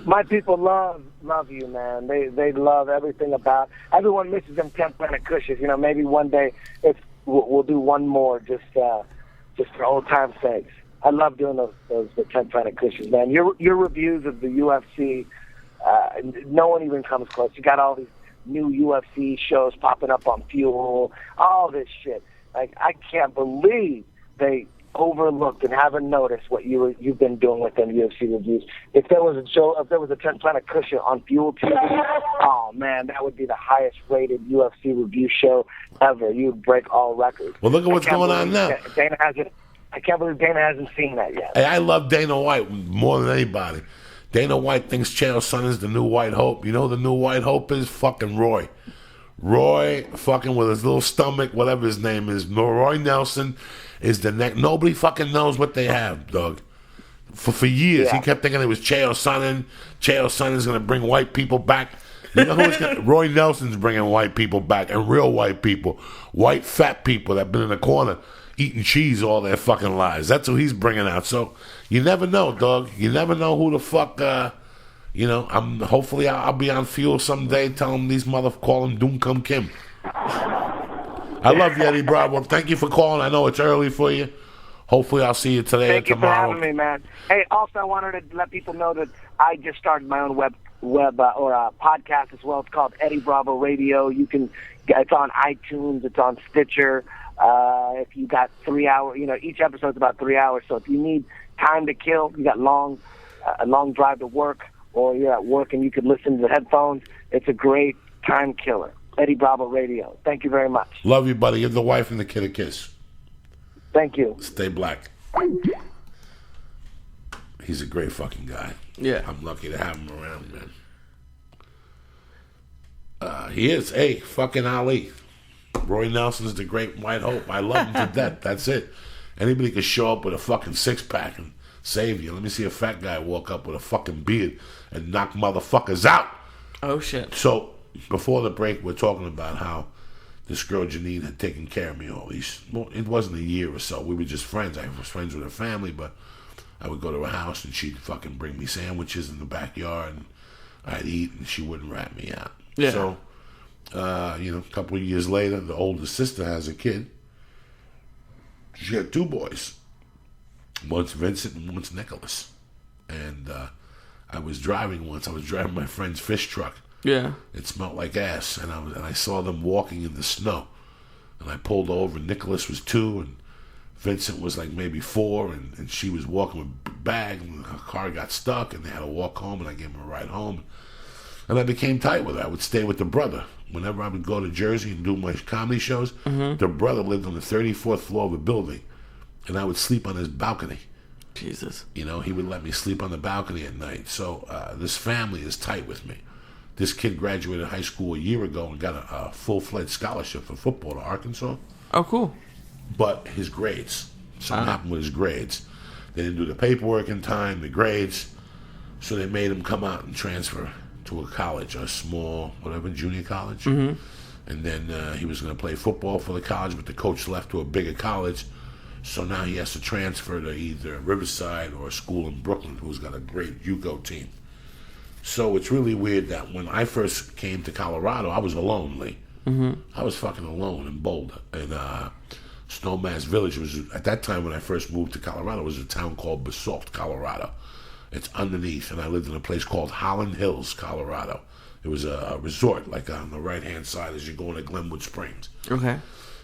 my people love you, man. They love everything about. Everyone misses them 10th Planet cushions. You know, maybe one day we'll do one more just for old time's sakes. I love doing the 10th Planet cushions, man. Your reviews of the UFC, no one even comes close. You got all these new UFC shows popping up on Fuel, all this shit. Like, I can't believe they overlooked and haven't noticed what you've been doing with them UFC reviews. If there was a 10th Planet cushion on Fuel TV, oh man, that would be the highest rated UFC review show ever. You'd break all records. Well, look at what's going on now. I can't believe Dana hasn't seen that yet. Hey, I love Dana White more than anybody. Dana White thinks Chael Sonnen is the new White Hope. You know who the new White Hope is? Fucking Roy. Roy, fucking with his little stomach, whatever his name is. Roy Nelson is the next. Nobody fucking knows what they have, dog. For years, He kept thinking it was Chael Sonnen. Chael Sonnen's going to bring white people back. You know who's going to? Roy Nelson's bringing white people back, and real white people. White fat people that have been in the corner eating cheese all their fucking lives. That's who he's bringing out. So you never know, dog. You never know who the fuck. You know, hopefully I'll be on Fuel someday. Tell them these call him Doom Come Kim. I love you, Eddie Bravo. Thank you for calling. I know it's early for you. Hopefully I'll see you today or tomorrow. Thank you for having me, man. Hey, also I wanted to let people know that I just started my own web podcast as well. It's called Eddie Bravo Radio. It's on iTunes. It's on Stitcher. If you got 3 hours, you know, each episode's about 3 hours. So if you need time to kill, you got a long drive to work, or you're at work and you could listen to the headphones, it's a great time killer. Eddie Bravo Radio. Thank you very much. Love you, buddy. Give the wife and the kid a kiss. Thank you. Stay black. He's a great fucking guy. Yeah. I'm lucky to have him around, man. He is. Hey, fucking Ali. Roy Nelson's the great White Hope. I love him to death. That's it. Anybody could show up with a fucking six-pack and save you. Let me see a fat guy walk up with a fucking beard and knock motherfuckers out. Oh, shit. So, before the break, we're talking about how this girl, Janine, had taken care of me all these... Well, it wasn't a year or so. We were just friends. I was friends with her family, but I would go to her house and she'd fucking bring me sandwiches in the backyard. And I'd eat, and she wouldn't rat me out. Yeah. So, a couple of years later, the older sister has a kid. She had 2 boys. One's Vincent and one's Nicholas. And I was driving once. I was driving my friend's fish truck. Yeah. It smelled like ass, and I saw them walking in the snow. And I pulled over. Nicholas was 2, and Vincent was like maybe 4, and she was walking with a bag, and her car got stuck, and they had to walk home, and I gave them a ride home. And I became tight with her. I would stay with the brother. Whenever I would go to Jersey and do my comedy shows, the brother lived on the 34th floor of a building, and I would sleep on his balcony. Jesus. He would let me sleep on the balcony at night. So this family is tight with me. This kid graduated high school a year ago and got a full-fledged scholarship for football to Arkansas. Oh, cool. But his grades. Something happened with his grades. They didn't do the paperwork in time, the grades. So they made him come out and transfer to a college, a small, junior college. And then he was going to play football for the college, but the coach left to a bigger college. So now he has to transfer to either Riverside or a school in Brooklyn who's got a great JUCO team. So it's really weird that when I first came to Colorado, I was alone, Lee. I was fucking alone in Boulder. And Snowmass Village was, at that time when I first moved to Colorado, was a town called Basalt, Colorado. It's underneath, and I lived in a place called Holland Hills, Colorado. It was a resort, like on the right-hand side as you're going to Glenwood Springs. Okay.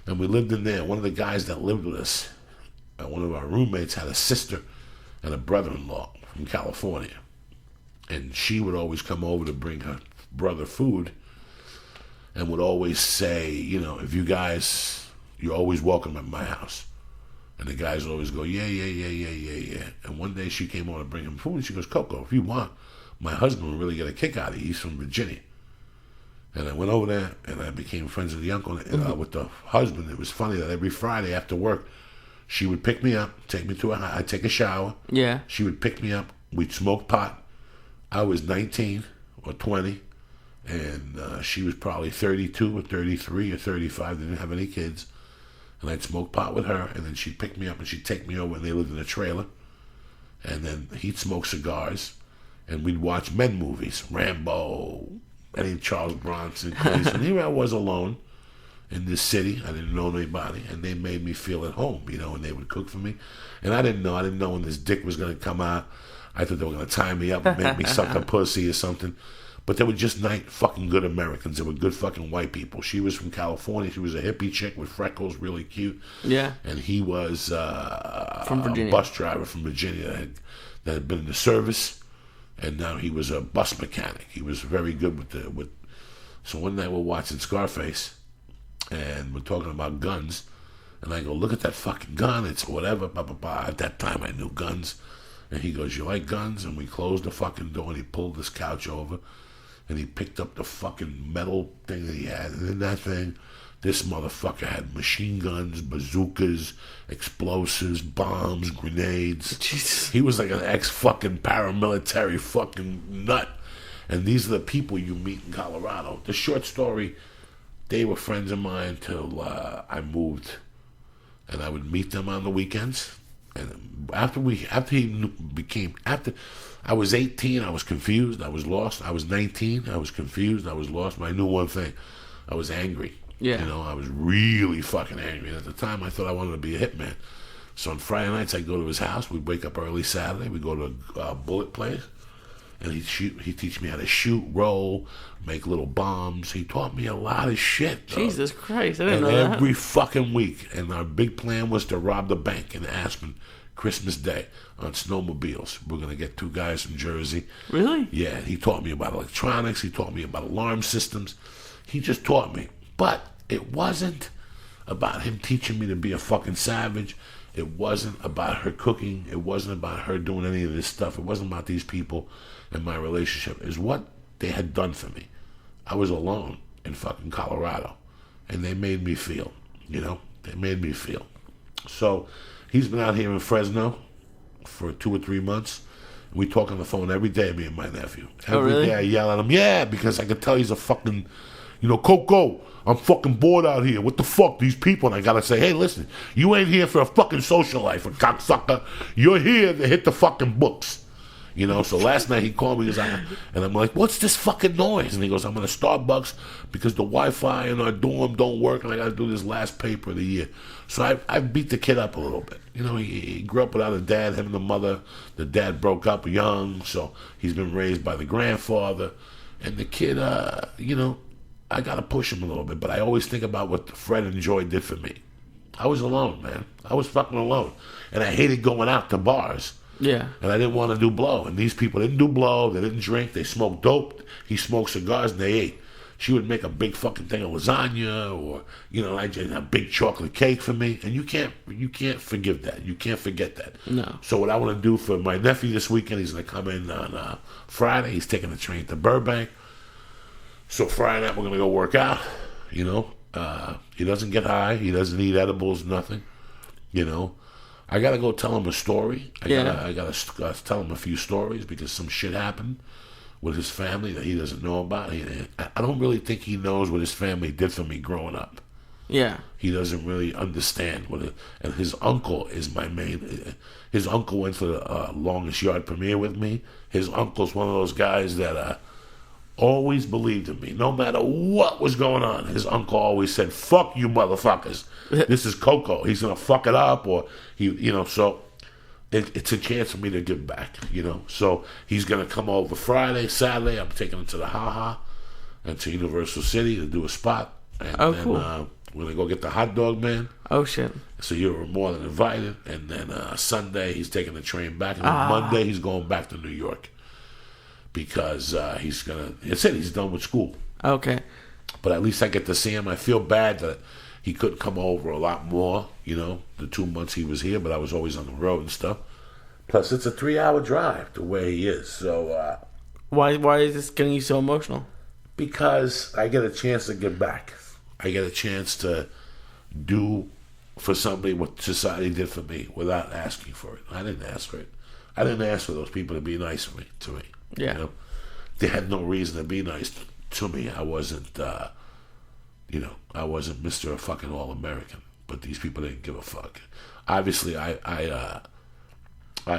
And we lived in there. One of the guys that lived with us, one of our roommates, had a sister and a brother-in-law from California. And she would always come over to bring her brother food and would always say, if you guys, you're always welcome at my house. And the guys would always go, yeah. And one day she came over to bring him food, and she goes, Coco, if you want, my husband will really get a kick out of you. He's from Virginia. And I went over there, and I became friends with the uncle and with the husband. It was funny that every Friday after work, she would pick me up, take me to her house. I'd take a shower. Yeah. She would pick me up. We'd smoke pot. I was 19 or 20, and she was probably 32 or 33 or 35. They didn't have any kids. And I'd smoke pot with her, and then she'd pick me up and she'd take me over, and they lived in a trailer. And then he'd smoke cigars, and we'd watch men movies, Rambo, any Charles Bronson. And here I was alone in this city. I didn't know anybody, and they made me feel at home, and they would cook for me. And I didn't know when this dick was going to come out. I thought they were going to tie me up and make me suck a pussy or something. But they were just fucking good Americans. They were good fucking white people. She was from California. She was a hippie chick with freckles, really cute. Yeah. And he was from Virginia. A bus driver from Virginia that had been in the service. And now he was a bus mechanic. He was very good with. So one night we're watching Scarface, and we're talking about guns. And I go, look at that fucking gun. It's whatever, blah, blah, blah. At that time I knew guns. And he goes, you like guns? And we closed the fucking door, and he pulled this couch over, and he picked up the fucking metal thing that he had. And in that thing, this motherfucker had machine guns, bazookas, explosives, bombs, grenades. Jesus. He was like an ex-fucking paramilitary fucking nut. And these are the people you meet in Colorado. The short story, they were friends of mine till I moved, and I would meet them on the weekends. And after I was 18, I was confused, I was lost. I was 19, I was confused, I was lost. But I knew one thing: I was angry. Yeah. I was really fucking angry. And at the time, I thought I wanted to be a hitman. So on Friday nights, I'd go to his house. We'd wake up early Saturday. We'd go to a bullet place, and he'd teach me how to shoot, roll, make little bombs. He taught me a lot of shit. Jesus Christ, I didn't know that. Every fucking week. And our big plan was to rob the bank in Aspen Christmas Day on snowmobiles. We're going to get 2 guys from Jersey. Really? Yeah, he taught me about electronics. He taught me about alarm systems. He just taught me. But it wasn't about him teaching me to be a fucking savage. It wasn't about her cooking. It wasn't about her doing any of this stuff. It wasn't about these people and my relationship. It's what they had done for me. I was alone in fucking Colorado, and they made me feel, They made me feel. So he's been out here in Fresno for 2 or 3 months. We talk on the phone every day, me and my nephew. Every day I yell at him, yeah, because I could tell he's a fucking, Coco, I'm fucking bored out here. What the fuck, these people? And I gotta say, hey, listen, you ain't here for a fucking social life, a cocksucker. You're here to hit the fucking books. You know, so last night he called me, and I'm like, what's this fucking noise? And he goes, I'm in a Starbucks because the Wi-Fi in our dorm don't work, and I got to do this last paper of the year. So I beat the kid up a little bit. You know, he grew up without a dad, him and the mother. The dad broke up young, so he's been raised by the grandfather. And the kid, you know, I got to push him a little bit, but I always think about what Fred and Joy did for me. I was alone, man. I was fucking alone. And I hated going out to bars. Yeah. And I didn't want to do blow. And these people didn't do blow. They didn't drink. They smoked dope. He smoked cigars and they ate. She would make a big fucking thing of lasagna or, you know, I did a big chocolate cake for me. And you can't forgive that. You can't forget that. No. So what I want to do for my nephew this weekend, he's going to come in on Friday. He's taking the train to Burbank. So Friday night we're going to go work out, you know. He doesn't get high. He doesn't eat edibles, nothing, you know. I got to go tell him a story. I got to tell him a few stories because some shit happened with his family that he doesn't know about. I don't really think he knows what his family did for me growing up. Yeah. He doesn't really understand and his uncle is my main. His uncle went to the Longest Yard premiere with me. His uncle's one of those guys that always believed in me, no matter what was going on. His uncle always said, "Fuck you, motherfuckers. This is Coco. He's gonna fuck it up," or he, you know. So it's a chance for me to give back, you know. So he's gonna come over Friday, Saturday. I'm taking him to the Ha and to Universal City to do a spot. And then, cool. We're gonna go get the hot dog man. Oh shit. So you're more than invited. And then Sunday he's taking the train back, and then Monday he's going back to New York. Because he's done with school. Okay. But at least I get to see him. I feel bad that he couldn't come over a lot more, you know, the 2 months he was here, but I was always on the road and stuff. Plus, it's a 3-hour drive to where he is. So, why is this getting you so emotional? Because I get a chance to give back. I get a chance to do for somebody what society did for me without asking for it. I didn't ask for it. I didn't ask for those people to be nice to me. Yeah. You know? They had no reason to be nice to me. I wasn't, you know, I wasn't Mr. fucking All-American. But these people didn't give a fuck. Obviously, I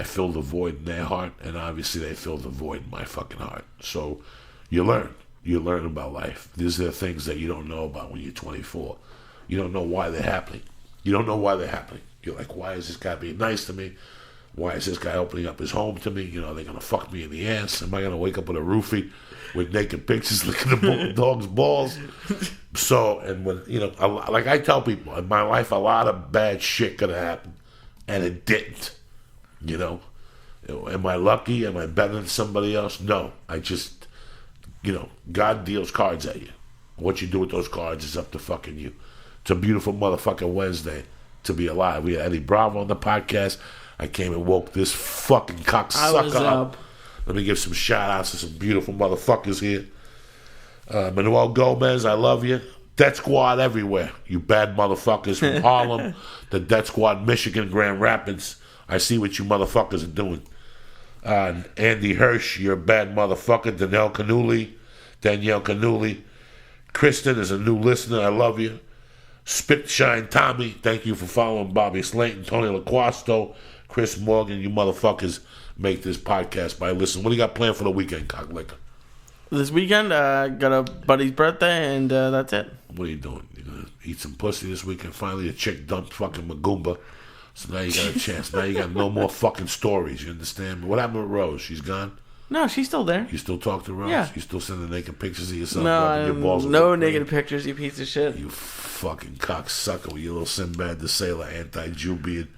filled a void in their heart, and obviously they filled a void in my fucking heart. So you learn. You learn about life. These are the things that you don't know about when you're 24. You don't know why they're happening. You don't know why they're happening. You're like, why is this guy being nice to me? Why is this guy opening up his home to me? You know, they're going to fuck me in the ass. Am I going to wake up with a roofie with naked pictures licking the dog's balls? So, and when, you know, like I tell people, in my life, a lot of bad shit could have happened, and it didn't. You know? Am I lucky? Am I better than somebody else? No. I just, you know, God deals cards at you. What you do with those cards is up to fucking you. It's a beautiful motherfucking Wednesday to be alive. We had Eddie Bravo on the podcast. I came and woke this fucking cocksucker up. Let me give some shout outs to some beautiful motherfuckers here. Manuel Gomez, I love you. Death Squad everywhere. You bad motherfuckers from Harlem, the Death Squad, Michigan, Grand Rapids. I see what you motherfuckers are doing. Andy Hirsch, you're a bad motherfucker. Danielle Canuli. Kristen is a new listener. I love you. Spit Shine Tommy, thank you for following Bobby Slayton, Tony LaQuasto, Chris Morgan. You motherfuckers make this podcast by listening. What do you got planned for the weekend, Cocklicker? This weekend, got a buddy's birthday, and that's it. What are you doing? You gonna eat some pussy this weekend? Finally, a chick dumped fucking Magumba. So now you got a chance. Now you got no more fucking stories, you understand? What happened with Rose? She's gone? No, she's still there. You still talk to Rose? Yeah. You still sending naked pictures of yourself? No, your balls no naked pictures, you piece of shit. You fucking cocksucker with your little Sinbad the Sailor anti-Jew beard.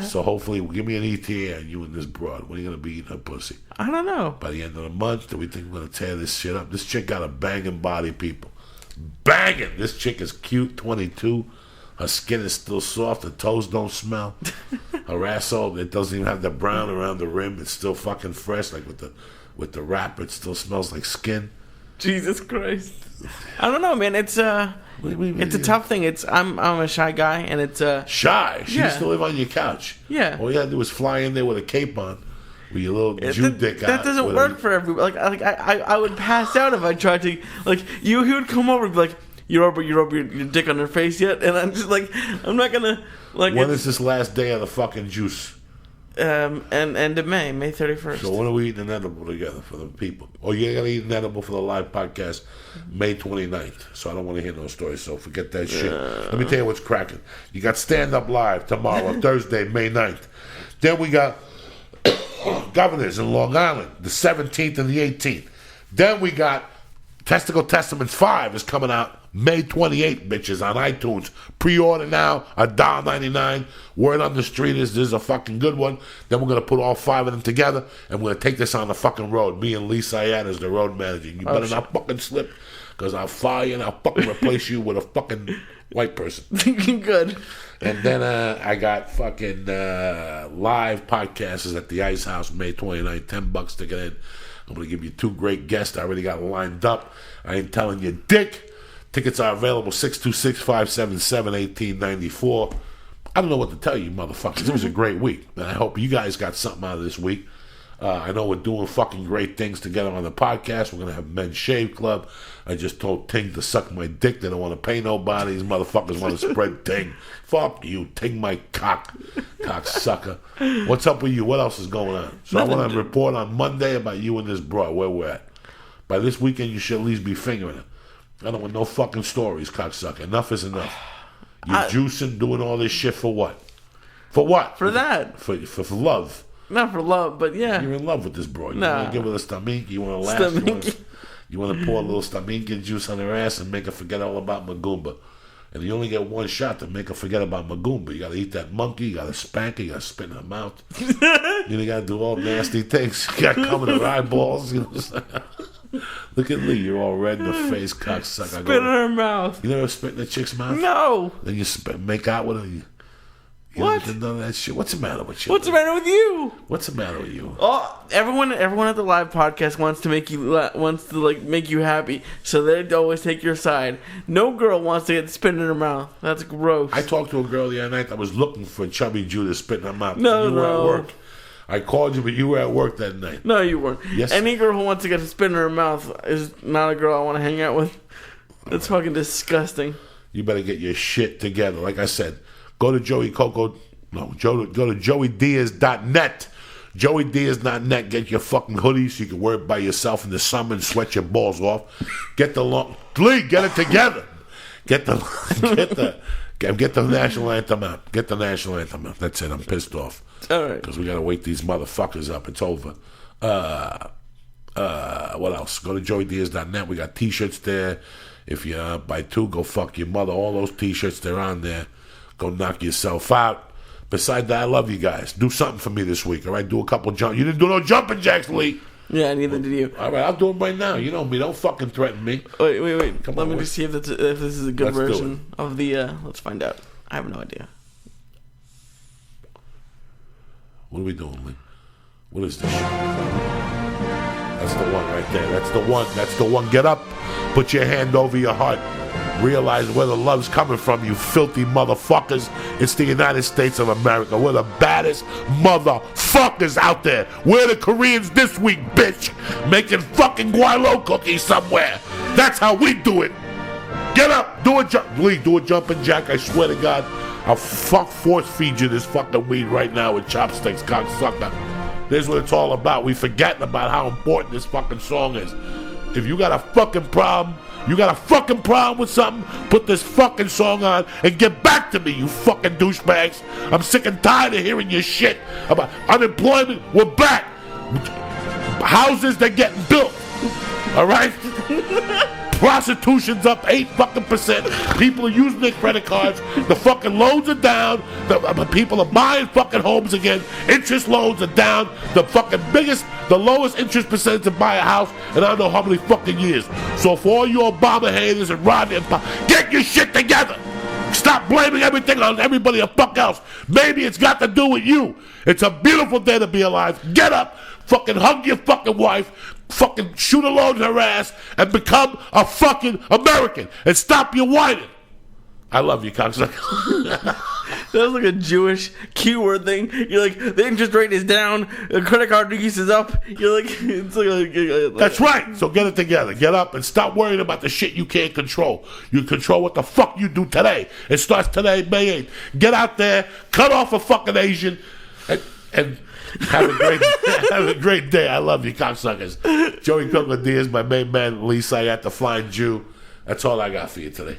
So hopefully, give me an ETA on you and this broad. When are you going to be eating her pussy? I don't know. By the end of the month, do we think we're going to tear this shit up? This chick got a banging body, people. Banging! This chick is cute, 22. Her skin is still soft. Her toes don't smell. Her asshole, it doesn't even have the brown around the rim. It's still fucking fresh. Like with the wrapper, it still smells like skin. Jesus Christ! I don't know, man. It's it's a tough thing. I'm a shy guy, and it's shy. She used to live on your couch. Yeah. All you had to do was fly in there with a cape on, with your little Jew dick out. That doesn't work for everybody. Like I would pass out if I tried to. Like he would come over and be like, You rub your dick on her face yet? And I'm just like, I'm not gonna like. When is this last day of the fucking juice? And end of May 31st. So when are we eating an edible together for the people? Or you're going to eat an edible for the live podcast May 29th. So I don't want to hear no stories, so forget that shit. Let me tell you what's cracking. You got Stand Up Live tomorrow, Thursday, May 9th. Then we got Governors in Long Island, the 17th and the 18th. Then we got Testicle Testaments 5 is coming out May 28th, bitches, on iTunes. Pre-order now, $1.99. Word on the street is this is a fucking good one. Then we're going to put all 5 of them together, and we're going to take this on the fucking road. Me and Lee Syed as the road manager. You better not fucking slip, because I'll fire you and I'll fucking replace you with a fucking white person. Good. And then I got fucking live podcasts at the Ice House May 29th, $10 to get in. I'm going to give you 2 great guests. I already got lined up. I ain't telling you dick. Tickets are available, 626-577-1894. I don't know what to tell you, motherfuckers. It was a great week. And I hope you guys got something out of this week. I know we're doing fucking great things together on the podcast. We're going to have Men's Shave Club. I just told Ting to suck my dick. They don't want to pay nobody. These motherfuckers want to spread Ting. Fuck you. Ting my cock sucker. What's up with you? What else is going on? So I want to report on Monday about you and this broad, where we're at. By this weekend, you should at least be fingering it. I don't want no fucking stories, cocksucker. Enough is enough. You juicing, doing all this shit for what? For what? For that. For love. Not for love, but yeah. You're in love with this broad. You Nah. want to give her a stamink. You want to laugh. You want to pour a little staminka juice on her ass and make her forget all about Magumba. And you only get one shot to make her forget about Magumba. You got to eat that monkey. You got to spank her. You got to spit in her mouth. You got to do all nasty things. You got to come in her eyeballs. You know what I'm saying? Look at Lee, you're all red in the face, cocksucker. Spit in her mouth. You never spit in a chick's mouth? No. Then you make out with her. You what? None of that shit. What's the matter with you? What's the matter with you? What's the matter with you? Oh, everyone at the live podcast wants to make you happy, so they always take your side. No girl wants to get spit in her mouth. That's gross. I talked to a girl the other night that was looking for Chubby Jew to spit in her mouth. No. You were at work. I called you, but you were at work that night. No, you weren't. Yes. Any girl who wants to get a spit in her mouth is not a girl I want to hang out with. That's fucking disgusting. You better get your shit together. Like I said, go to go to joeydiaz.net. joeydiaz.net. Get your fucking hoodie so you can wear it by yourself in the summer and sweat your balls off. Get the get it together. Get the national anthem out. Get the national anthem out. That's it. I'm pissed off. All right. Because we got to wake these motherfuckers up. It's over. What else? Go to joeydiaz.net. We got T-shirts there. If you buy 2, go fuck your mother. All those T-shirts, they're on there. Go knock yourself out. Besides that, I love you guys. Do something for me this week, all right? Do a couple jump. You didn't do no jumping jacks, Lee. Yeah, neither did you. All right, I'll do them right now. You know me. Don't fucking threaten me. Wait. Come Let on, me just see if this is a good Let's version of the... let's find out. I have no idea. What are we doing, Lee? What is this shit? That's the one right there. That's the one. That's the one. Get up. Put your hand over your heart. Realize where the love's coming from, you filthy motherfuckers. It's the United States of America. We're the baddest motherfuckers out there. We're the Koreans this week, bitch. Making fucking guaylo cookies somewhere. That's how we do it. Get up. Do a jumping jack. I swear to God, I'll force feed you this fucking weed right now with chopsticks, cocksucker. This is what it's all about. We forgetting about how important this fucking song is. If you got a fucking problem, with something, put this fucking song on and get back to me, you fucking douchebags. I'm sick and tired of hearing your shit about unemployment. We're back. Houses, they're getting built. All right? Prostitution's up 8%. People are using their credit cards. The fucking loans are down. The people are buying fucking homes again. Interest loans are down. The lowest interest percentage to buy a house in I don't know how many fucking years. So for all you Obama haters and Rodney, get your shit together. Stop blaming everything on everybody else. Maybe it's got to do with you. It's a beautiful day to be alive. Get up. Fucking hug your fucking wife. Fucking shoot a load in her ass and become a fucking American and stop your whining. I love you, cocksucker. That was like a Jewish keyword thing. You're like, the interest rate is down, the credit card use is up. You're like, it's like that's right. So get it together. Get up and stop worrying about the shit you can't control. You control what the fuck you do today. It starts today, May 8th. Get out there, cut off a fucking Asian. And have a great day. I love you, cocksuckers. Joey Cook with Diaz, my main man. Lisa, I got the flying Jew. That's all I got for you today.